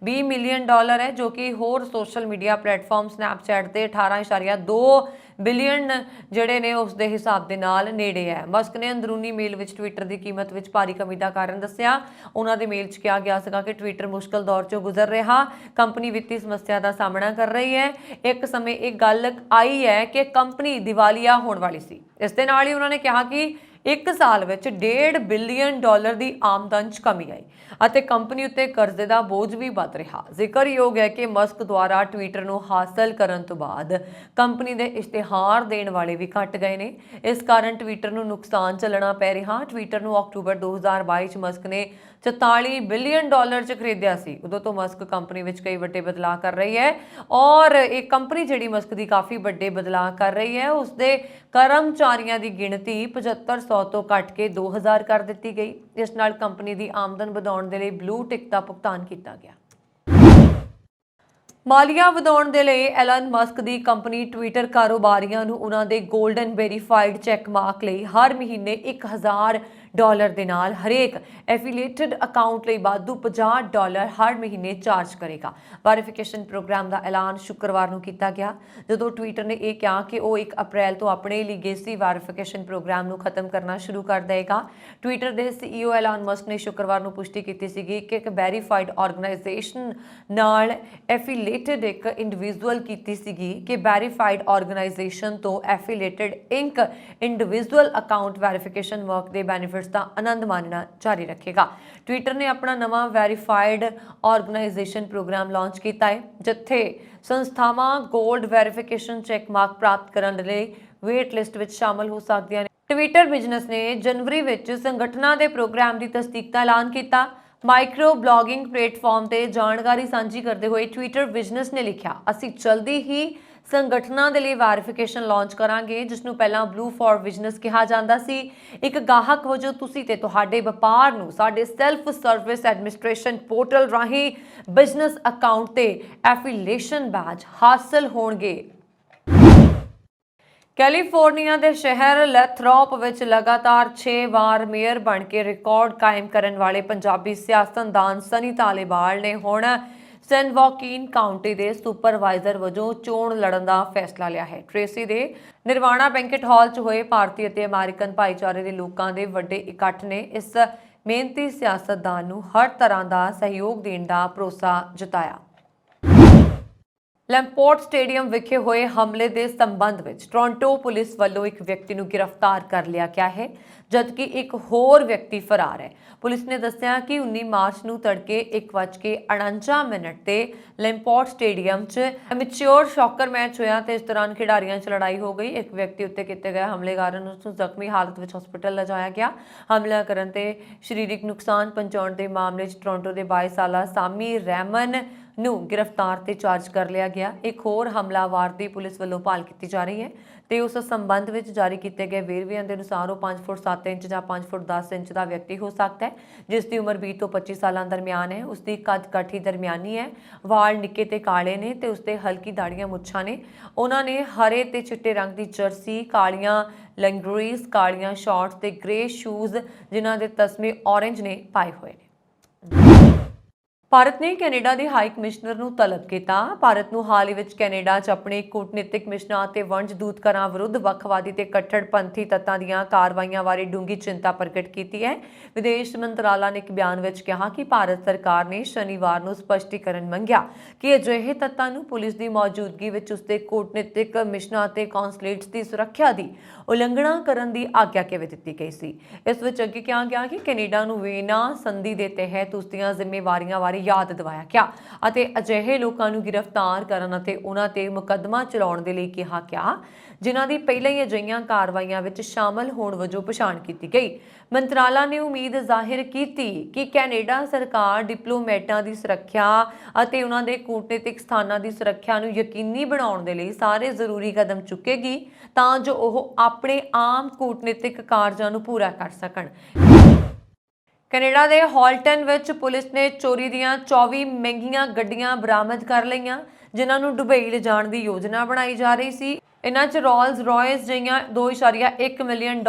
$20 ਮਿਲੀਅਨ ਹੈ, ਜੋ ਕਿ ਹੋਰ ਸੋਸ਼ਲ ਮੀਡੀਆ ਪਲੇਟਫਾਰਮ ਸਨੈਪਚੈਟ ਤੇ 18.2 ਬਿਲੀਅਨ ਜਿਹੜੇ ਨੇ ਉਸ ਦੇ ਹਿਸਾਬ ਦੇ ਨਾਲ ਨੇੜੇ ਹੈ। ਮਸਕ ਨੇ ਅੰਦਰੂਨੀ ਮੇਲ ਵਿੱਚ ਟਵਿੱਟਰ ਦੀ ਕੀਮਤ ਵਿੱਚ ਭਾਰੀ ਕਮੀ ਦਾ ਕਾਰਨ ਦੱਸਿਆ। ਉਹਨਾਂ ਦੇ ਮੇਲ 'ਚ ਕਿਹਾ ਗਿਆ ਸੀਗਾ ਕਿ ਟਵਿੱਟਰ ਮੁਸ਼ਕਲ ਦੌਰ 'ਚੋਂ ਗੁਜ਼ਰ ਰਿਹਾ, ਕੰਪਨੀ ਵਿੱਤੀ ਸਮੱਸਿਆ ਦਾ ਸਾਹਮਣਾ ਕਰ ਰਹੀ ਹੈ। ਇੱਕ ਸਮੇਂ ਇਹ ਗੱਲ ਆਈ ਹੈ ਕਿ ਕੰਪਨੀ ਦਿਵਾਲੀਆ ਹੋਣ ਵਾਲੀ ਸੀ। ਇਸ ਦੇ ਨਾਲ ਹੀ ਉਹਨਾਂ ਨੇ ਕਿਹਾ ਕਿ 1 ਸਾਲ ਵਿੱਚ $1.5 ਬਿਲੀਅਨ ਦੀ ਆਮਦਨ 'ਚ ਕਮੀ ਆਈ ਅਤੇ ਕੰਪਨੀ ਉੱਤੇ ਕਰਜ਼ੇ ਦਾ ਬੋਝ ਵੀ ਵੱਧ ਰਿਹਾ। ਜ਼ਿਕਰਯੋਗ ਹੈ ਕਿ ਮਸਕ ਦੁਆਰਾ ਟਵਿੱਟਰ ਨੂੰ ਹਾਸਲ ਕਰਨ ਤੋਂ ਬਾਅਦ ਕੰਪਨੀ ਦੇ ਇਸ਼ਤਿਹਾਰ ਦੇਣ ਵਾਲੇ ਵੀ ਘਟ ਗਏ ਨੇ। ਇਸ ਕਾਰਨ ਟਵਿੱਟਰ ਨੂੰ ਨੁਕਸਾਨ ਝੱਲਣਾ ਪੈ ਰਿਹਾ। ਟਵਿੱਟਰ ਨੂੰ ਅਕਤੂਬਰ 2022 'ਚ ਮਸਕ ਨੇ $44 ਬਿਲੀਅਨ 'ਚ ਖਰੀਦਿਆ ਸੀ। ਉਦੋਂ ਤੋਂ ਮਸਕ ਕੰਪਨੀ ਵਿੱਚ ਕਈ ਵੱਡੇ ਬਦਲਾਅ ਕਰ ਰਹੀ ਹੈ ਔਰ ਇਹ ਕੰਪਨੀ ਜਿਹੜੀ ਮਸਕ ਦੀ ਕਾਫੀ ਵੱਡੇ ਬਦਲਾਅ ਕਰ ਰਹੀ ਹੈ, ਉਸਦੇ ਕਰਮਚਾਰੀਆਂ ਦੀ ਗਿਣਤੀ 7500 ਤੋਂ ਘੱਟ ਕੇ 2000 ਕਰ ਦਿੱਤੀ ਗਈ। ਇਸ ਨਾਲ ਕੰਪਨੀ ਦੀ ਆਮਦਨ ਵਧਾਉਣ ਦੇ ਲਈ ਬਲੂ ਟਿਕ ਦਾ ਭੁਗਤਾਨ ਕੀਤਾ ਗਿਆ। ਮਾਲੀਆ ਵਧਾਉਣ ਦੇ ਲਈ ਐਲਨ ਮਸਕ ਦੀ ਕੰਪਨੀ ਟਵਿੱਟਰ ਕਾਰੋਬਾਰੀਆਂ ਨੂੰ ਉਹਨਾਂ ਦੇ 골ਡਨ ਵੈਰੀਫਾਈਡ ਚੈੱਕ ਮਾਰਕ ਲਈ ਹਰ ਮਹੀਨੇ $1000 ਦੇ ਨਾਲ ਹਰੇਕ ਐਫੀਲੀਏਟਡ ਅਕਾਊਂਟ ਲਈ ਵਾਧੂ $50 ਹਰ ਮਹੀਨੇ ਚਾਰਜ ਕਰੇਗਾ। ਵੈਰੀਫਿਕੇਸ਼ਨ ਪ੍ਰੋਗਰਾਮ ਦਾ ਐਲਾਨ ਸ਼ੁੱਕਰਵਾਰ ਨੂੰ ਕੀਤਾ ਗਿਆ, ਜਦੋਂ ਟਵਿੱਟਰ ਨੇ ਇਹ ਕਿਹਾ ਕਿ ਉਹ 1 ਅਪ੍ਰੈਲ ਤੋਂ ਆਪਣੇ ਲੀਗੇਸੀ ਵੈਰੀਫਿਕੇਸ਼ਨ ਪ੍ਰੋਗਰਾਮ ਨੂੰ ਖਤਮ ਕਰਨਾ ਸ਼ੁਰੂ ਕਰ ਦੇਗਾ। ਟਵਿੱਟਰ ਦੇ CEO ਐਲਨ ਮਸਕ ਨੇ ਸ਼ੁੱਕਰਵਾਰ ਨੂੰ ਪੁਸ਼ਟੀ ਕੀਤੀ ਸੀਗੀ ਕਿ ਇੱਕ ਵੈਰੀਫਾਈਡ ਆਰਗੇਨਾਈਜੇਸ਼ਨ ਨਾਲ ਐਫੀਲੀਏਟਡ ਇੱਕ ਇੰਡੀਵਿਜੂਅਲ ਕੀਤੀ ਸੀਗੀ ਕਿ ਵੈਰੀਫਾਈਡ ਆਰਗੇਨਾਈਜੇਸ਼ਨ ਤੋਂ ਐਫੀਲੀਏਟਡ ਇੱਕ ਇੰਡੀਵਿਜੂਅਲ ਅਕਾਊਂਟ ਵੈਰੀਫਿਕੇਸ਼ਨ ਵਰਕ ਦੇ ਬੈਨੀਫਿਟ ਬੈਨੀਫਿਟਸ ਦਾ ਆਨੰਦ ਮਾਣਨਾ ਜਾਰੀ ਰੱਖੇਗਾ। ਟਵਿੱਟਰ ਨੇ ਆਪਣਾ ਨਵਾਂ ਵੈਰੀਫਾਈਡ ਆਰਗੇਨਾਈਜੇਸ਼ਨ ਪ੍ਰੋਗਰਾਮ ਲਾਂਚ ਕੀਤਾ ਹੈ, ਜਿੱਥੇ ਸੰਸਥਾਵਾਂ ਗੋਲਡ ਵੈਰੀਫਿਕੇਸ਼ਨ ਚੈੱਕ ਮਾਰਕ ਪ੍ਰਾਪਤ ਕਰਨ ਲਈ ਵੇਟ ਲਿਸਟ ਵਿੱਚ ਸ਼ਾਮਲ ਹੋ ਸਕਦੀਆਂ ਨੇ। ਟਵਿੱਟਰ ਬਿਜ਼ਨਸ ਨੇ ਜਨਵਰੀ ਵਿੱਚ ਸੰਗਠਨਾਂ ਦੇ ਪ੍ਰੋਗਰਾਮ ਦੀ ਤਸਦੀਕ ਦਾ ਐਲਾਨ ਕੀਤਾ। ਮਾਈਕਰੋ ਬਲੌਗਿੰਗ ਪਲੇਟਫਾਰਮ ਤੇ ਜਾਣਕਾਰੀ ਸਾਂਝੀ ਕਰਦੇ ਹੋਏ ਟਵਿੱਟਰ ਬਿਜ਼ਨਸ ਨੇ ਲਿਖਿਆ, ਅਸੀਂ ਜਲਦੀ ਹੀ ਸੰਗਠਨਾਂ ਦੇ ਲਈ ਵੈਰੀਫਿਕੇਸ਼ਨ ਲਾਂਚ ਕਰਾਂਗੇ, ਜਿਸ ਨੂੰ ਪਹਿਲਾਂ ਬਲੂ ਫॉर ਬਿਜ਼ਨਸ ਕਿਹਾ ਜਾਂਦਾ ਸੀ। ਇੱਕ ਗਾਹਕ ਵਜੋਂ ਤੁਸੀਂ ਤੇ ਤੁਹਾਡੇ ਵਪਾਰ ਨੂੰ ਸਾਡੇ ਸੈਲਫ ਸਰਵਿਸ ਐਡਮਿਨਿਸਟ੍ਰੇਸ਼ਨ ਪੋਰਟਲ ਰਾਹੀਂ ਬਿਜ਼ਨਸ ਅਕਾਊਂਟ ਤੇ ਐਫੀਲੀਏਸ਼ਨ ਬੈਜ ਹਾਸਲ ਹੋਣਗੇ। ਕੈਲੀਫੋਰਨੀਆ ਦੇ ਸ਼ਹਿਰ ਲੈਥਰੋਪ ਵਿੱਚ ਲਗਾਤਾਰ 6 ਵਾਰ ਮੇਅਰ ਬਣ ਕੇ ਰਿਕਾਰਡ ਕਾਇਮ ਕਰਨ ਵਾਲੇ ਪੰਜਾਬੀ ਸਿਆਸਤਦਾਨ ਸਨੀ ਧਾਲੀਵਾਲ ਨੇ ਹੁਣ ਸੈਨ ਜੋਕੀਨ ਕਾਉਂਟੀ ਦੇ ਸੁਪਰਵਾਈਜ਼ਰ ਵਜੋਂ ਚੋਣ ਲੜਨ ਦਾ ਫੈਸਲਾ ਲਿਆ ਹੈ। ਟ੍ਰੇਸੀ ਦੇ ਨਿਰਵਾਣਾ ਬੈਂਕਟ ਹਾਲ 'ਚ ਹੋਏ ਭਾਰਤੀ ਅਤੇ ਅਮਰੀਕਨ ਭਾਈਚਾਰੇ ਦੇ ਲੋਕਾਂ ਦੇ ਵੱਡੇ ਇਕੱਠ ਨੇ ਇਸ ਮਿਹਨਤੀ ਸਿਆਸਤਦਾਨ ਨੂੰ ਹਰ ਤਰ੍ਹਾਂ ਦਾ ਸਹਿਯੋਗ ਦੇਣ ਦਾ ਭਰੋਸਾ ਜਤਾਇਆ। ਲੈਂਪੋਰਟ ਸਟੇਡੀਅਮ ਵਿਖੇ ਹੋਏ ਹਮਲੇ ਦੇ ਸੰਬੰਧ ਵਿੱਚ ਟੋਰਾਂਟੋ ਪੁਲਿਸ ਵੱਲੋਂ ਇੱਕ ਵਿਅਕਤੀ ਨੂੰ ਗ੍ਰਿਫਤਾਰ ਕਰ ਲਿਆ ਗਿਆ ਹੈ, ਜਦਕਿ ਇੱਕ ਹੋਰ ਵਿਅਕਤੀ ਫਰਾਰ ਹੈ। ਪੁਲਿਸ ਨੇ ਦੱਸਿਆ ਕਿ 19 ਮਾਰਚ ਨੂੰ ਤੜਕੇ 1:49 ਤੇ ਲੈਂਪੋਰਟ ਸਟੇਡੀਅਮ 'ਚ ਐਮੇਚਿਓਰ ਸੌਕਰ ਮੈਚ ਹੋਇਆ ਤੇ ਇਸ ਦੌਰਾਨ ਖਿਡਾਰੀਆਂ 'ਚ ਲੜਾਈ ਹੋ ਗਈ। ਇੱਕ ਵਿਅਕਤੀ ਉੱਤੇ ਕੀਤੇ ਗਏ ਹਮਲੇ ਕਾਰਨ ਉਸ ਨੂੰ ਜ਼ਖਮੀ ਹਾਲਤ ਵਿੱਚ ਹਸਪਤਾਲ ਲਿਜਾਇਆ ਗਿਆ। ਹਮਲਾ ਕਰਨ ਤੇ ਸਰੀਰਕ ਨੁਕਸਾਨ ਪਹੁੰਚਾਉਣ ਦੇ ਮਾਮਲੇ 'ਚ ਟੋਰਾਂਟੋ ਦੇ 22 ਸਾਲਾ ਸਾਮੀ ਰੈਮਨ ਨੂੰ ਗ੍ਰਿਫਤਾਰ ਤੇ ਚਾਰਜ ਕਰ ਲਿਆ ਗਿਆ। ਇੱਕ ਹੋਰ ਹਮਲਾਵਰ ਦੀ ਪੁਲਿਸ ਵੱਲੋਂ ਭਾਲ ਕੀਤੀ ਜਾ ਰਹੀ ਹੈ ਤੇ ਉਸ ਸੰਬੰਧ ਵਿੱਚ ਜਾਰੀ ਕੀਤੇ ਗਏ ਵੇਰਵਿਆਂ ਦੇ ਅਨੁਸਾਰ ਉਹ 5 ਫੁੱਟ 7 ਇੰਚ ਜਾਂ 5 ਫੁੱਟ 10 ਇੰਚ ਦਾ ਵਿਅਕਤੀ ਹੋ ਸਕਦਾ ਹੈ, ਜਿਸ ਦੀ ਉਮਰ 20 ਤੋਂ 25 ਸਾਲਾਂ ਦਰਮਿਆਨ ਹੈ। ਉਸ ਦੀ ਕੱਦ ਕਾਠੀ ਦਰਮਿਆਨੀ ਹੈ, ਵਾਲ ਨਿੱਕੇ ਤੇ ਕਾਲੇ ਨੇ ਤੇ ਉਸ ਤੇ ਹਲਕੀ ਦਾੜੀਆਂ ਮੁੱਛਾਂ ਨੇ। ਉਹਨਾਂ ਨੇ ਹਰੇ ਤੇ ਚਿੱਟੇ ਰੰਗ ਦੀ ਜਰਸੀ, ਕਾਲੀਆਂ ਲੈਂਗਰੀਜ਼, ਕਾਲੀਆਂ ਸ਼ਾਰਟਸ ਤੇ ਗ੍ਰੇ ਸ਼ੂਜ਼ ਜਿਨ੍ਹਾਂ ਦੇ ਤਸਮੇ ਔਰੇਂਜ ਨੇ ਪਾਏ ਹੋਏ ਨੇ। ਭਾਰਤ ਨੇ ਕੈਨੇਡਾ ਦੇ ਹਾਈ ਕਮਿਸ਼ਨਰ ਨੂੰ ਤਲਬ ਕੀਤਾ। ਭਾਰਤ ਨੂੰ ਹਾਲ ਹੀ ਵਿੱਚ ਕੈਨੇਡਾ 'ਚ ਆਪਣੇ ਕੂਟਨੀਤਿਕ ਮਿਸ਼ਨਾਂ ਅਤੇ ਵਣਜ ਦੂਤਕਰਾਂ ਵਿਰੁੱਧ ਵੱਖਵਾਦੀ ਤੇ ਕੱਟੜਪੰਥੀ ਤੱਤਾਂ ਦੀਆਂ ਕਾਰਵਾਈਆਂ ਬਾਰੇ ਡੂੰਘੀ ਚਿੰਤਾ ਪ੍ਰਗਟ ਕੀਤੀ ਹੈ। ਵਿਦੇਸ਼ ਮੰਤਰਾਲਾ ਨੇ ਇੱਕ ਬਿਆਨ ਵਿੱਚ ਕਿਹਾ ਕਿ ਭਾਰਤ ਸਰਕਾਰ ਨੇ ਸ਼ਨੀਵਾਰ ਨੂੰ ਸਪਸ਼ਟੀਕਰਨ ਮੰਗਿਆ ਕਿ ਅਜਿਹੇ ਤੱਤਾਂ ਨੂੰ ਪੁਲਿਸ ਦੀ ਮੌਜੂਦਗੀ ਵਿੱਚ ਉਸਦੇ ਕੂਟਨੀਤਿਕ ਮਿਸ਼ਨਾਂ ਅਤੇ ਕੌਂਸੂਲੇਟਸ ਦੀ ਸੁਰੱਖਿਆ ਦੀ ਉਲੰਘਣਾ ਕਰਨ ਦੀ ਆਗਿਆ ਕਿਵੇਂ ਦਿੱਤੀ ਗਈ ਸੀ। ਇਸ ਵਿੱਚ ਅੱਗੇ ਕਿਹਾ ਗਿਆ ਕਿ ਕੈਨੇਡਾ ਨੂੰ ਵੀਨਾ ਸੰਧੀ ਦੇ ਤਹਿਤ ਉਸ ਦੀਆਂ ਜ਼ਿੰਮੇਵਾਰੀਆਂ ਬਾਰੇ ਯਾਦ ਦਿਵਾਇਆ ਗਿਆ ਅਤੇ ਅਜਿਹੇ ਲੋਕਾਂ ਨੂੰ ਗ੍ਰਿਫਤਾਰ ਕਰਨ ਅਤੇ ਉਹਨਾਂ ਤੇ ਮੁਕੱਦਮਾ ਚਲਾਉਣ ਦੇ ਲਈ ਕਿਹਾ ਗਿਆ ਜਿਨ੍ਹਾਂ ਦੀ ਪਹਿਲਾਂ ਹੀ ਅਜਿਹੀਆਂ ਕਾਰਵਾਈਆਂ ਵਿੱਚ ਸ਼ਾਮਲ ਹੋਣ ਵਜੋਂ ਪਛਾਣ ਕੀਤੀ ਗਈ। ਮੰਤਰਾਲਾ ਨੇ ਉਮੀਦ ਜ਼ਾਹਿਰ ਕੀਤੀ ਕਿ ਕੈਨੇਡਾ ਸਰਕਾਰ ਡਿਪਲੋਮੈਟਾਂ ਦੀ ਸੁਰੱਖਿਆ ਅਤੇ ਉਹਨਾਂ ਦੇ ਕੂਟਨੀਤਿਕ ਸਥਾਨਾਂ ਦੀ ਸੁਰੱਖਿਆ ਨੂੰ ਯਕੀਨੀ ਬਣਾਉਣ ਦੇ ਲਈ ਸਾਰੇ ਜ਼ਰੂਰੀ ਕਦਮ ਚੁੱਕੇਗੀ ਤਾਂ ਜੋ ਉਹ ਆਪਣੇ ਆਮ ਕੂਟਨੀਤਿਕ ਕਾਰਜਾਂ ਨੂੰ ਪੂਰਾ ਕਰ ਸਕਣ। ਕੈਨੇਡਾ ਦੇ ਹਾਲਟਨ ਵਿੱਚ ਪੁਲਿਸ ਨੇ ਚੋਰੀ ਦੀਆਂ 24 ਮਹਿੰਗੀਆਂ ਗੱਡੀਆਂ ਬਰਾਮਦ ਕਰ ਲਈਆਂ, ਜਿਨ੍ਹਾਂ ਨੂੰ ਦੁਬਈ ਲਿਜਾਣ ਦੀ ਯੋਜਨਾ ਬਣਾਈ ਜਾ ਰਹੀ ਸੀ। ਇਨ੍ਹਾਂ 'ਚ ਰੋਲਸ ਰॉयस ਜਿਹੀਆਂ $2.1 ਮਿਲੀਅਨ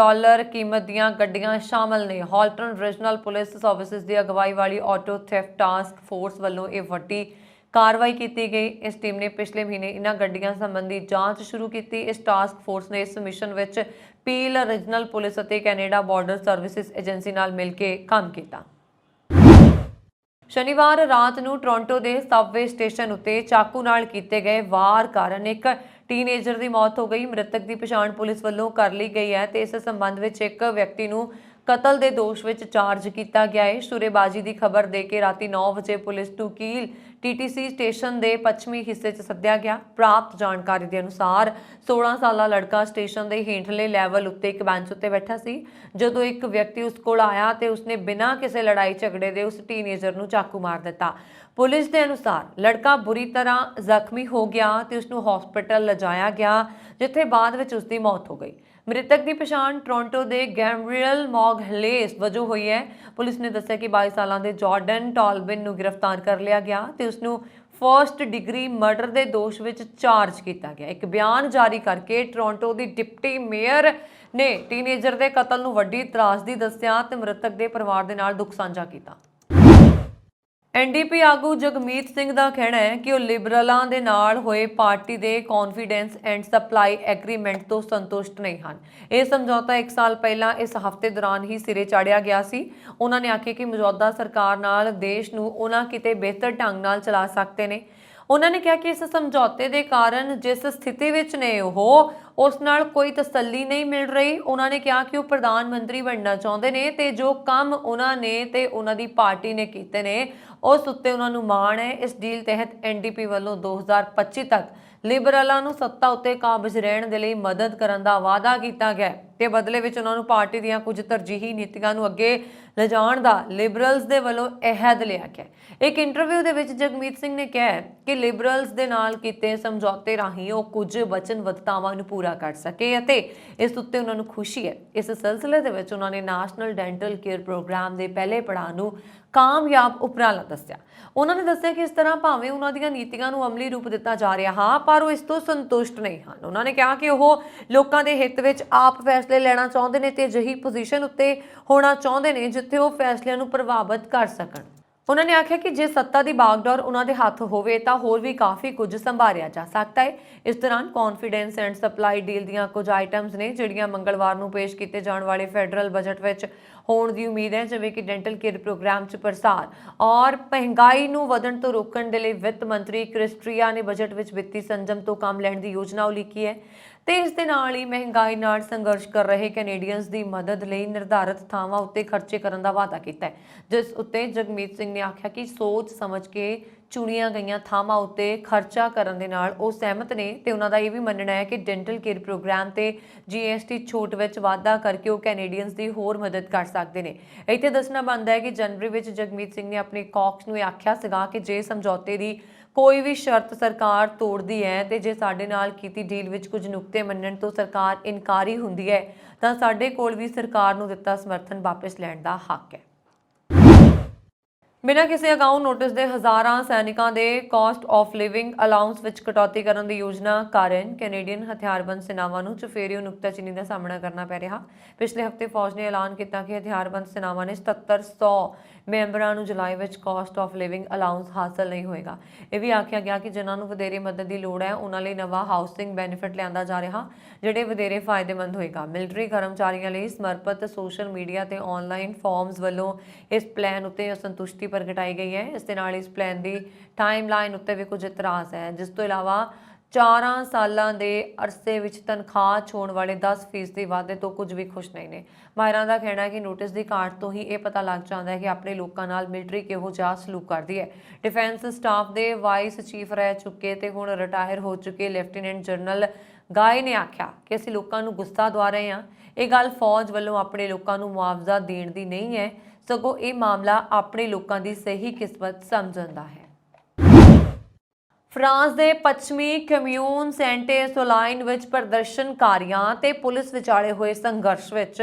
ਕੀਮਤ ਦੀਆਂ ਗੱਡੀਆਂ ਸ਼ਾਮਲ ਨੇ। ਹਾਲਟਨ ਰੀਜਨਲ ਪੁਲਿਸ ਸਰਵਿਸਿਜ਼ ਦੀ ਅਗਵਾਈ ਵਾਲੀ ਆਟੋ ਥੈਫਟ ਟਾਸਕ ਫੋਰਸ ਵੱਲੋਂ ਇਹ ਵੱਡੀ ਕਾਰਵਾਈ ਕੀਤੀ ਗਈ। ਇਸ ਟੀਮ ਨੇ ਪਿਛਲੇ ਮਹੀਨੇ ਇਨ੍ਹਾਂ ਗੱਡੀਆਂ ਸੰਬੰਧੀ ਜਾਂਚ ਸ਼ੁਰੂ ਕੀਤੀ। ਇਸ ਟਾਸਕ ਫੋਰਸ ਨੇ ਇਸ ਮਿਸ਼ਨ ਵਿੱਚ ਪੀਲ ਰੀਜਨਲ ਪੁਲਿਸ ਅਤੇ ਕੈਨੇਡਾ ਬਾਰਡਰ ਸਰਵਿਸਿਜ਼ ਏਜੰਸੀ ਨਾਲ ਮਿਲ ਕੇ ਕੰਮ ਕੀਤਾ। ਸ਼ਨੀਵਾਰ ਰਾਤ ਨੂੰ ਟੋਰਾਂਟੋ ਦੇ ਸਬਵੇ ਸਟੇਸ਼ਨ ਉੱਤੇ ਚਾਕੂ ਨਾਲ ਕੀਤੇ ਗਏ ਵਾਰ ਕਾਰਨ ਇੱਕ ਟੀਨੇਜਰ ਦੀ ਮੌਤ ਹੋ ਗਈ। ਮ੍ਰਿਤਕ ਦੀ ਪਛਾਣ ਪੁਲਿਸ ਵੱਲੋਂ ਕਰ ਲਈ ਗਈ ਹੈ ਤੇ ਇਸ ਸੰਬੰਧ ਵਿੱਚ ਇੱਕ ਵਿਅਕਤੀ ਨੂੰ ਕਤਲ ਦੇ ਦੋਸ਼ ਵਿੱਚ ਚਾਰਜ ਕੀਤਾ ਗਿਆ ਹੈ। ਸ਼ੁਰੇਬਾਜ਼ੀ ਦੀ ਖਬਰ ਦੇ ਕੇ ਰਾਤੀ 9 ਵਜੇ ਪੁਲਿਸ ਨੂੰ ਕੀਲ TTC ਸਟੇਸ਼ਨ ਦੇ ਪੱਛਮੀ ਹਿੱਸੇ 'ਚ ਸੱਦਿਆ ਗਿਆ। ਪ੍ਰਾਪਤ ਜਾਣਕਾਰੀ ਦੇ ਅਨੁਸਾਰ 16 ਸਾਲਾ ਲੜਕਾ ਸਟੇਸ਼ਨ ਦੇ ਹੇਠਲੇ ਲੈਵਲ ਉੱਤੇ ਇੱਕ ਬੈਂਚ ਉੱਤੇ ਬੈਠਾ ਸੀ ਜਦੋਂ ਇੱਕ ਵਿਅਕਤੀ ਉਸ ਕੋਲ ਆਇਆ ਤੇ ਉਸਨੇ ਬਿਨਾਂ ਕਿਸੇ ਲੜਾਈ ਝਗੜੇ ਦੇ ਉਸ ਟੀਨੇਜਰ ਨੂੰ ਚਾਕੂ ਮਾਰ ਦਿੱਤਾ। ਪੁਲਿਸ ਦੇ ਅਨੁਸਾਰ ਲੜਕਾ ਬੁਰੀ ਤਰ੍ਹਾਂ ਜ਼ਖਮੀ ਹੋ ਗਿਆ ਤੇ ਉਸ ਨੂੰ ਹਸਪਤਾਲ ਲਿਜਾਇਆ ਗਿਆ, ਜਿੱਥੇ ਬਾਅਦ ਵਿੱਚ ਉਸ ਦੀ ਮੌਤ ਹੋ ਗਈ। ਮ੍ਰਿਤਕ ਦੀ ਪਛਾਣ ਟੋਰਾਂਟੋ ਦੇ ਗੈਬਰੀਅਲ ਮੌਗਹਲੇਸ ਵਜੋਂ ਹੋਈ ਹੈ। ਪੁਲਿਸ ਨੇ ਦੱਸਿਆ ਕਿ 22 ਸਾਲਾਂ ਦੇ ਜਾਰਡਨ ਟਾਲਬਿਨ ਨੂੰ ਗ੍ਰਿਫਤਾਰ ਕਰ ਲਿਆ ਗਿਆ ਤੇ ਉਸ ਨੂੰ ਫਰਸਟ ਡਿਗਰੀ ਮਰਡਰ ਦੇ ਦੋਸ਼ ਵਿੱਚ ਚਾਰਜ ਕੀਤਾ ਗਿਆ। ਇੱਕ ਬਿਆਨ ਜਾਰੀ ਕਰਕੇ ਟੋਰਾਂਟੋ ਦੀ ਡਿਪਟੀ ਮੇਅਰ ਨੇ ਟੀਨੇਜਰ ਦੇ ਕਤਲ ਨੂੰ ਵੱਡੀ ਤਰਾਸਦੀ ਦੱਸਿਆ ਤੇ ਮ੍ਰਿਤਕ ਦੇ ਪਰਿਵਾਰ ਦੇ ਨਾਲ ਦੁੱਖ ਸਾਂਝਾ ਕੀਤਾ। NDP ਆਗੂ ਜਗਮੀਤ ਸਿੰਘ ਦਾ ਕਹਿਣਾ ਹੈ ਕਿ ਉਹ ਲਿਬਰਲਾਂ ਦੇ ਨਾਲ ਹੋਏ ਪਾਰਟੀ ਦੇ ਕੌਨਫੀਡੈਂਸ ਐਂਡ ਸਪਲਾਈ ਐਗਰੀਮੈਂਟ ਤੋਂ ਸੰਤੁਸ਼ਟ ਨਹੀਂ ਹਨ। ਇਹ ਸਮਝੌਤਾ 1 ਸਾਲ ਪਹਿਲਾਂ ਇਸ ਹਫ਼ਤੇ ਦੌਰਾਨ ਹੀ ਸਿਰੇ ਚਾੜਿਆ ਗਿਆ ਸੀ। ਉਹਨਾਂ ਨੇ ਆਖਿਆ ਕਿ ਮੌਜੂਦਾ ਸਰਕਾਰ ਨਾਲ ਦੇਸ਼ ਨੂੰ ਉਹਨਾਂ ਕਿਤੇ ਬਿਹਤਰ ਢੰਗ ਨਾਲ ਚਲਾ ਸਕਦੇ ਨੇ। ਉਹਨਾਂ ਨੇ ਕਿਹਾ ਕਿ ਇਸ ਸਮਝੌਤੇ ਦੇ ਕਾਰਨ ਜਿਸ ਸਥਿਤੀ ਵਿੱਚ ਨੇ ਉਹ ਉਸ ਨਾਲ ਕੋਈ ਤਸੱਲੀ ਨਹੀਂ ਮਿਲ ਰਹੀ। ਉਹਨਾਂ ਨੇ ਕਿਹਾ ਕਿ ਉਹ ਪ੍ਰਧਾਨ ਮੰਤਰੀ ਬਣਨਾ ਚਾਹੁੰਦੇ ਨੇ ਤੇ ਜੋ ਕੰਮ ਉਹਨਾਂ ਨੇ ਤੇ ਉਹਨਾਂ ਦੀ ਪਾਰਟੀ ਨੇ ਕੀਤੇ ਨੇ ਉਸ ਉੱਤੇ ਉਹਨਾਂ ਨੂੰ ਮਾਣ ਹੈ। ਇਸ ਡੀਲ ਤਹਿਤ ਐਨਡੀਪੀ ਵੱਲੋਂ 2025 ਤੱਕ ਲਿਬਰਲਾਂ ਨੂੰ ਸੱਤਾ ਉੱਤੇ ਕਾਬਜ਼ ਰਹਿਣ ਦੇ ਲਈ ਮਦਦ ਕਰਨ ਦਾ ਵਾਅਦਾ ਕੀਤਾ ਗਿਆ ਤੇ ਬਦਲੇ ਵਿੱਚ ਉਹਨਾਂ ਨੂੰ ਪਾਰਟੀ ਦੀਆਂ ਕੁਝ ਤਰਜੀਹੀ ਨੀਤੀਆਂ ਨੂੰ ਅੱਗੇ ਲਿਜਾਣ ਦਾ ਲਿਬਰਲਸ ਦੇ ਵੱਲੋਂ ਅਹਿਦ ਲਿਆ ਗਿਆ। ਇੱਕ ਇੰਟਰਵਿਊ ਦੇ ਵਿੱਚ ਜਗਮੀਤ ਸਿੰਘ ਨੇ ਕਿਹਾ ਕਿ ਲਿਬਰਲਸ ਦੇ ਨਾਲ ਕੀਤੇ ਸਮਝੌਤੇ ਰਾਹੀਂ ਉਹ ਕੁਝ ਵਚਨਬੱਧਤਾਵਾਂ ਨੂੰ ਪੂਰਾ ਕਰ ਸਕੇ ਅਤੇ ਇਸ ਉੱਤੇ ਉਹਨਾਂ ਨੂੰ ਖੁਸ਼ੀ ਹੈ। ਇਸ ਸਿਲਸਿਲੇ ਦੇ ਵਿੱਚ ਉਹਨਾਂ ਨੇ ਨੈਸ਼ਨਲ ਡੈਂਟਲ ਕੇਅਰ ਪ੍ਰੋਗਰਾਮ ਦੇ ਪਹਿਲੇ ਪੜਾਅ ਨੂੰ ਕਾਮਯਾਬ ਉਪਰਾਲਾ ਦੱਸਿਆ। ਉਹਨਾਂ ਨੇ ਦੱਸਿਆ ਕਿ ਇਸ ਤਰ੍ਹਾਂ ਭਾਵੇਂ ਉਹਨਾਂ ਦੀਆਂ ਨੀਤੀਆਂ ਨੂੰ ਅਮਲੀ ਰੂਪ ਦਿੱਤਾ ਜਾ ਰਿਹਾ ਹੈ ਪਰ ਉਹ ਇਸ ਤੋਂ ਸੰਤੁਸ਼ਟ ਨਹੀਂ ਹਨ। ਉਹਨਾਂ ਨੇ ਕਿਹਾ ਕਿ ਉਹ ਲੋਕਾਂ ਦੇ ਹਿੱਤ ਵਿੱਚ ਆਪ ਫੈਸਲੇ ਲੈਣਾ ਚਾਹੁੰਦੇ ਨੇ ਤੇ ਅਜਿਹੀ ਪੋਜੀਸ਼ਨ ਉੱਤੇ ਹੋਣਾ ਚਾਹੁੰਦੇ ਨੇ ਜਿੱਥੇ ਉਹ ਫੈਸਲਿਆਂ ਨੂੰ ਪ੍ਰਭਾਵਿਤ ਕਰ ਸਕਣ। ਉਹਨਾਂ ਨੇ ਆਖਿਆ ਕਿ ਜੇ ਸੱਤਾ ਦੀ ਬਾਗਡੋਰ ਉਹਨਾਂ ਦੇ ਹੱਥ ਹੋਵੇ ਤਾਂ ਹੋਰ ਵੀ ਕਾਫੀ ਕੁਝ ਸੰਭਾਲਿਆ ਜਾ ਸਕਦਾ ਹੈ। ਇਸ ਦੌਰਾਨ ਕੌਨਫੀਡੈਂਸ ਐਂਡ ਸਪਲਾਈ ਡੀਲ ਦੀਆਂ ਕੁਝ ਆਈਟਮਸ ਨੇ ਜਿਹੜੀਆਂ ਮੰਗਲਵਾਰ ਨੂੰ ਪੇਸ਼ ਕੀਤੇ ਜਾਣ ਵਾਲੇ ਫੈਡਰਲ ਬਜਟ ਵਿੱਚ ਹੋਣ ਦੀ ਉਮੀਦ ਹੈ, ਜਿਵੇਂ ਕਿ ਡੈਂਟਲ ਕੇਅਰ ਪ੍ਰੋਗਰਾਮ 'ਚ ਪ੍ਰਸਾਰ ਔਰ ਮਹਿੰਗਾਈ ਨੂੰ ਵਧਣ ਤੋਂ ਰੋਕਣ ਦੇ ਲਈ ਵਿੱਤ ਮੰਤਰੀ ਕ੍ਰਿਸਟਰੀਆ ਨੇ ਬਜਟ ਵਿੱਚ ਵਿੱਤੀ ਸੰਜਮ ਤੋਂ ਕੰਮ ਲੈਣ ਦੀ ਯੋਜਨਾ ਉਲੀਕੀ ਹੈ ਤੇ ਇਸ ਦੇ ਨਾਲ ਹੀ ਮਹਿੰਗਾਈ ਨਾਲ ਸੰਘਰਸ਼ ਕਰ ਰਹੇ ਕੈਨੇਡੀਅਨਸ ਦੀ ਮਦਦ ਲਈ ਨਿਰਧਾਰਤ ਥਾਵਾਂ ਉੱਤੇ ਖਰਚੇ ਕਰਨ ਦਾ ਵਾਅਦਾ ਕੀਤਾ ਹੈ, ਜਿਸ ਉੱਤੇ ਜਗਮੀਤ ਸਿੰਘ ਨੇ ਆਖਿਆ ਕਿ ਸੋਚ ਸਮਝ ਕੇ ਚੁਣੀਆਂ ਗਈਆਂ ਥਾਵਾਂ ਉੱਤੇ ਖਰਚਾ ਕਰਨ ਦੇ ਨਾਲ ਉਹ ਸਹਿਮਤ ਨੇ ਤੇ ਉਹਨਾਂ ਦਾ ਇਹ ਵੀ ਮੰਨਣਾ ਹੈ ਕਿ ਡੈਂਟਲ ਕੇਅਰ ਪ੍ਰੋਗਰਾਮ ਤੇ GST ਛੋਟ ਵਿੱਚ ਵਾਧਾ ਕਰਕੇ ਉਹ ਕੈਨੇਡੀਅਨਸ ਦੀ ਹੋਰ ਮਦਦ ਕਰ ਸਕਦੇ ਨੇ। ਇੱਥੇ ਦੱਸਣਾ ਬਣਦਾ ਹੈ ਕਿ ਜਨਵਰੀ ਵਿੱਚ ਜਗਮੀਤ ਸਿੰਘ ਨੇ ਆਪਣੇ ਕਾਕਸ ਨੂੰ ਇਹ ਆਖਿਆ ਸੀਗਾ ਕਿ ਜੇ ਸਮਝੌਤੇ ਦੀ ਕੋਈ ਵੀ ਸ਼ਰਤ ਸਰਕਾਰ ਤੋੜਦੀ ਹੈ ਤੇ ਜੇ ਸਾਡੇ ਨਾਲ ਕੀਤੀ ਡੀਲ ਵਿੱਚ ਕੁਝ ਨੁਕਤੇ ਮੰਨਣ ਤੋਂ ਸਰਕਾਰ ਇਨਕਾਰੀ ਹੁੰਦੀ ਹੈ ਤਾਂ ਸਾਡੇ ਕੋਲ ਵੀ ਸਰਕਾਰ ਨੂੰ ਦਿੱਤਾ ਸਮਰਥਨ ਵਾਪਸ ਲੈਣ ਦਾ ਹੱਕ ਹੈ। ਬਿਨਾਂ ਕਿਸੇ ਅਗਾਊਂ ਨੋਟਿਸ ਦੇ ਹਜ਼ਾਰਾਂ ਸੈਨਿਕਾਂ ਦੇ ਕਾਸਟ ਆਫ ਲਿਵਿੰਗ ਅਲਾਊਂਸ ਵਿੱਚ ਕਟੌਤੀ ਕਰਨ ਦੀ ਯੋਜਨਾ ਕਾਰਨ ਕੈਨੇਡੀਅਨ ਹਥਿਆਰਬੰਦ ਸੈਨਾਵਾਂ ਨੂੰ ਚੁਫੇਰਿਓਂ ਨੁਕਤਾਚੀਨੀ ਦਾ ਸਾਹਮਣਾ ਕਰਨਾ ਪੈ ਰਿਹਾ। ਪਿਛਲੇ ਹਫ਼ਤੇ ਫੌਜ ਨੇ ਐਲਾਨ ਕੀਤਾ ਕਿ ਹਥਿਆਰਬੰਦ ਸੈਨਾਵਾਂ ਨੇ 7700 ਮੈਂਬਰਾਂ ਨੂੰ ਜੁਲਾਈ ਵਿੱਚ ਕਾਸਟ ਆਫ ਲਿਵਿੰਗ ਅਲਾਊਂਸ ਹਾਸਲ ਨਹੀਂ ਹੋਏਗਾ। ਇਹ ਵੀ ਆਖਿਆ ਗਿਆ ਕਿ ਜਿਨ੍ਹਾਂ ਨੂੰ ਵਧੇਰੇ ਮਦਦ ਦੀ ਲੋੜ ਹੈ ਉਹਨਾਂ ਲਈ ਨਵਾਂ ਹਾਊਸਿੰਗ ਬੈਨੀਫਿਟ ਲਿਆਂਦਾ ਜਾ ਰਿਹਾ, ਜਿਹੜੇ ਵਧੇਰੇ ਫਾਇਦੇਮੰਦ ਹੋਏਗਾ। ਮਿਲਟਰੀ ਕਰਮਚਾਰੀਆਂ ਲਈ ਸਮਰਪਿਤ ਸੋਸ਼ਲ ਮੀਡੀਆ ਤੇ ਆਨਲਾਈਨ ਫਾਰਮਸ ਵੱਲੋਂ ਇਸ ਪਲਾਨ ਉੱਤੇ ਅਸੰਤੁਸ਼ਟੀ ਪ੍ਰਗਟਾਈ ਗਈ ਹੈ। ਇਸ ਦੇ ਨਾਲ ਇਸ ਪਲਾਨ ਦੀ ਟਾਈਮਲਾਈਨ ਉੱਤੇ ਵੀ ਕੁਝ ਇਤਰਾਜ਼ ਹੈ, ਜਿਸ ਤੋਂ ਇਲਾਵਾ 4 ਸਾਲਾਂ ਦੇ ਅਰਸੇ ਵਿੱਚ ਤਨਖਾਹ ਛੋਣ ਵਾਲੇ 10% ਦੇ ਵਾਅਦੇ ਤੋਂ ਕੁਝ ਵੀ ਖੁਸ਼ ਨਹੀਂ ਨੇ। ਮਾਹਿਰਾਂ ਦਾ ਕਹਿਣਾ ਹੈ ਕਿ ਨੋਟਿਸ ਦੀ ਘਾਟ ਤੋਂ ਹੀ ਇਹ ਪਤਾ ਲੱਗ ਜਾਂਦਾ ਹੈ ਕਿ ਆਪਣੇ ਲੋਕਾਂ ਨਾਲ ਮਿਲਟਰੀ ਕਿਹੋ ਜਿਹਾ ਸਲੂਕ ਕਰਦੀ ਹੈ। ਡਿਫੈਂਸ ਸਟਾਫ ਦੇ ਵਾਈਸ ਚੀਫ ਰਹਿ ਚੁੱਕੇ ਤੇ ਹੁਣ ਰਿਟਾਇਰ ਹੋ ਚੁੱਕੇ ਲੈਫਟੀਨੈਂਟ ਜਨਰਲ ਗਾਏ ਨੇ ਆਖਿਆ ਕਿ ਅਸੀਂ ਲੋਕਾਂ ਨੂੰ ਗੁੱਸਾ ਦਵਾ ਰਹੇ ਹਾਂ। ਇਹ ਗੱਲ ਫੌਜ ਵੱਲੋਂ ਆਪਣੇ ਲੋਕਾਂ ਨੂੰ ਮੁਆਵਜ਼ਾ ਦੇਣ ਦੀ ਨਹੀਂ ਹੈ, ਸਗੋਂ ਇਹ ਮਾਮਲਾ ਆਪਣੇ ਲੋਕਾਂ ਦੀ ਸਹੀ ਕਿਸਮਤ ਸਮਝਣ ਦਾ ਹੈ। ਫਰਾਂਸ ਦੇ ਪੱਛਮੀ ਕਮਿਊਨ ਸੈਂਟੇ-ਸੋਲਾਈਨ ਵਿੱਚ ਪ੍ਰਦਰਸ਼ਨਕਾਰੀਆਂ ਤੇ ਪੁਲਿਸ ਵਿਚਾਲੇ ਹੋਏ ਸੰਘਰਸ਼ ਵਿੱਚ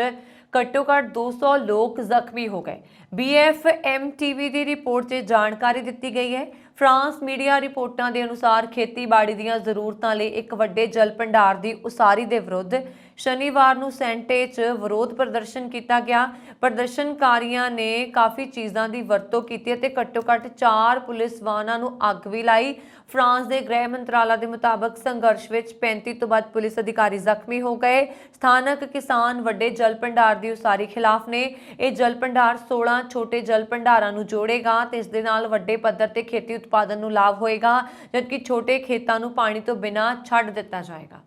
ਘੱਟੋ-ਘੱਟ 200 ਲੋਕ ਜ਼ਖਮੀ ਹੋ ਗਏ। BFM-TV ਦੀ ਰਿਪੋਰਟ 'ਚ ਜਾਣਕਾਰੀ ਦਿੱਤੀ ਗਈ ਹੈ। ਫਰਾਂਸ ਮੀਡੀਆ ਰਿਪੋਰਟਾਂ ਦੇ ਅਨੁਸਾਰ ਖੇਤੀਬਾੜੀ ਦੀਆਂ ਜ਼ਰੂਰਤਾਂ ਲਈ ਇੱਕ ਵੱਡੇ ਜਲ ਭੰਡਾਰ ਦੀ ਉਸਾਰੀ ਦੇ ਵਿਰੁੱਧ ਸ਼ਨੀਵਾਰ ਨੂੰ ਸੈਂਟੇ 'ਚ ਵਿਰੋਧ ਪ੍ਰਦਰਸ਼ਨ ਕੀਤਾ ਗਿਆ। ਪ੍ਰਦਰਸ਼ਨਕਾਰੀਆਂ ਨੇ ਕਾਫੀ ਚੀਜ਼ਾਂ ਦੀ ਵਰਤੋਂ ਕੀਤੀ ਅਤੇ ਘੱਟੋ-ਘੱਟ 4 ਪੁਲਿਸ ਵਾਹਨਾਂ ਨੂੰ ਅੱਗ ਵੀ ਲਾਈ। ਫਰਾਂਸ ਦੇ ਗ੍ਰਹਿ ਮੰਤਰਾਲਾ ਦੇ ਮੁਤਾਬਕ ਸੰਘਰਸ਼ ਵਿੱਚ 35 ਤੋਂ ਵੱਧ ਪੁਲਿਸ ਅਧਿਕਾਰੀ ਜ਼ਖਮੀ ਹੋ ਗਏ। ਸਥਾਨਕ ਕਿਸਾਨ ਵੱਡੇ ਜਲ ਭੰਡਾਰ ਦੀ ਉਸਾਰੀ ਖਿਲਾਫ ਨੇ। ਇਹ ਜਲ ਭੰਡਾਰ 16 ਛੋਟੇ ਜਲ ਭੰਡਾਰਾਂ ਨੂੰ ਜੋੜੇਗਾ ਤੇ ਇਸ ਦੇ ਨਾਲ ਵੱਡੇ ਪੱਧਰ ਤੇ ਖੇਤੀ ਉਤਪਾਦਨ ਨੂੰ ਲਾਭ ਹੋਏਗਾ, ਜਦਕਿ ਛੋਟੇ ਖੇਤਾਂ ਨੂੰ ਪਾਣੀ ਤੋਂ ਬਿਨਾਂ ਛੱਡ ਦਿੱਤਾ ਜਾਏਗਾ।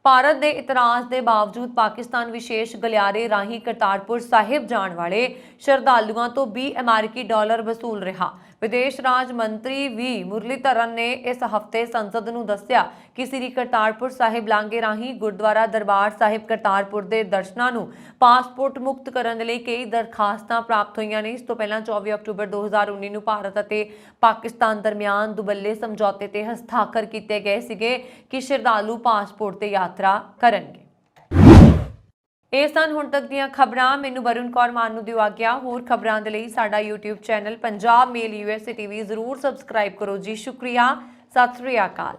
ਭਾਰਤ ਦੇ ਇਤਰਾਜ਼ ਦੇ ਬਾਵਜੂਦ ਪਾਕਿਸਤਾਨ ਵਿਸ਼ੇਸ਼ ਗਲਿਆਰੇ ਰਾਹੀਂ ਕਰਤਾਰਪੁਰ ਸਾਹਿਬ ਜਾਣ ਵਾਲੇ ਸ਼ਰਧਾਲੂਆਂ ਤੋਂ $20 ਅਮਰੀਕੀ ਵਸੂਲ ਰਿਹਾ। ਵਿਦੇਸ਼ ਰਾਜ ਮੰਤਰੀ ਵੀ ਮੁਰਲੀਧਰਨ ਨੇ ਇਸ ਹਫ਼ਤੇ ਸੰਸਦ ਨੂੰ ਦੱਸਿਆ ਕਿ ਸ੍ਰੀ ਕਰਤਾਰਪੁਰ ਸਾਹਿਬ ਲਾਂਘੇ ਰਾਹੀਂ ਗੁਰਦੁਆਰਾ ਦਰਬਾਰ ਸਾਹਿਬ ਕਰਤਾਰਪੁਰ ਦੇ ਦਰਸ਼ਨਾਂ ਨੂੰ ਪਾਸਪੋਰਟ ਮੁਕਤ ਕਰਨ ਦੇ ਲਈ ਕਈ ਦਰਖਾਸਤਾਂ ਪ੍ਰਾਪਤ ਹੋਈਆਂ ਨੇ। ਇਸ ਤੋਂ ਪਹਿਲਾਂ 24 ਅਕਤੂਬਰ 2019 ਨੂੰ ਭਾਰਤ ਅਤੇ ਪਾਕਿਸਤਾਨ ਦਰਮਿਆਨ ਦੁਬੱਲੇ ਸਮਝੌਤੇ ਤੇ ਹਸਤਾਖਰ ਕੀਤੇ ਗਏ ਸੀਗੇ ਕਿ ਸ਼ਰਧਾਲੂ ਪਾਸਪੋਰਟ ਤੇ ਯਾਤਰਾ ਕਰਨਗੇ। ਇਹ ਸਨ ਹੁਣ ਤੱਕ ਦੀਆਂ ਖਬਰਾਂ। ਮੈਨੂੰ ਵਰੁਣ ਕੌਰ ਮਾਨ ਨੂੰ ਦਿਓ ਆਗਿਆ। ਹੋਰ ਖਬਰਾਂ ਦੇ ਲਈ ਸਾਡਾ YouTube ਚੈਨਲ ਪੰਜਾਬ ਮੇਲ USA TV ਜ਼ਰੂਰ ਸਬਸਕ੍ਰਾਈਬ ਕਰੋ ਜੀ। ਸ਼ੁਕਰੀਆ। ਸਤਿ ਸ੍ਰੀ ਅਕਾਲ।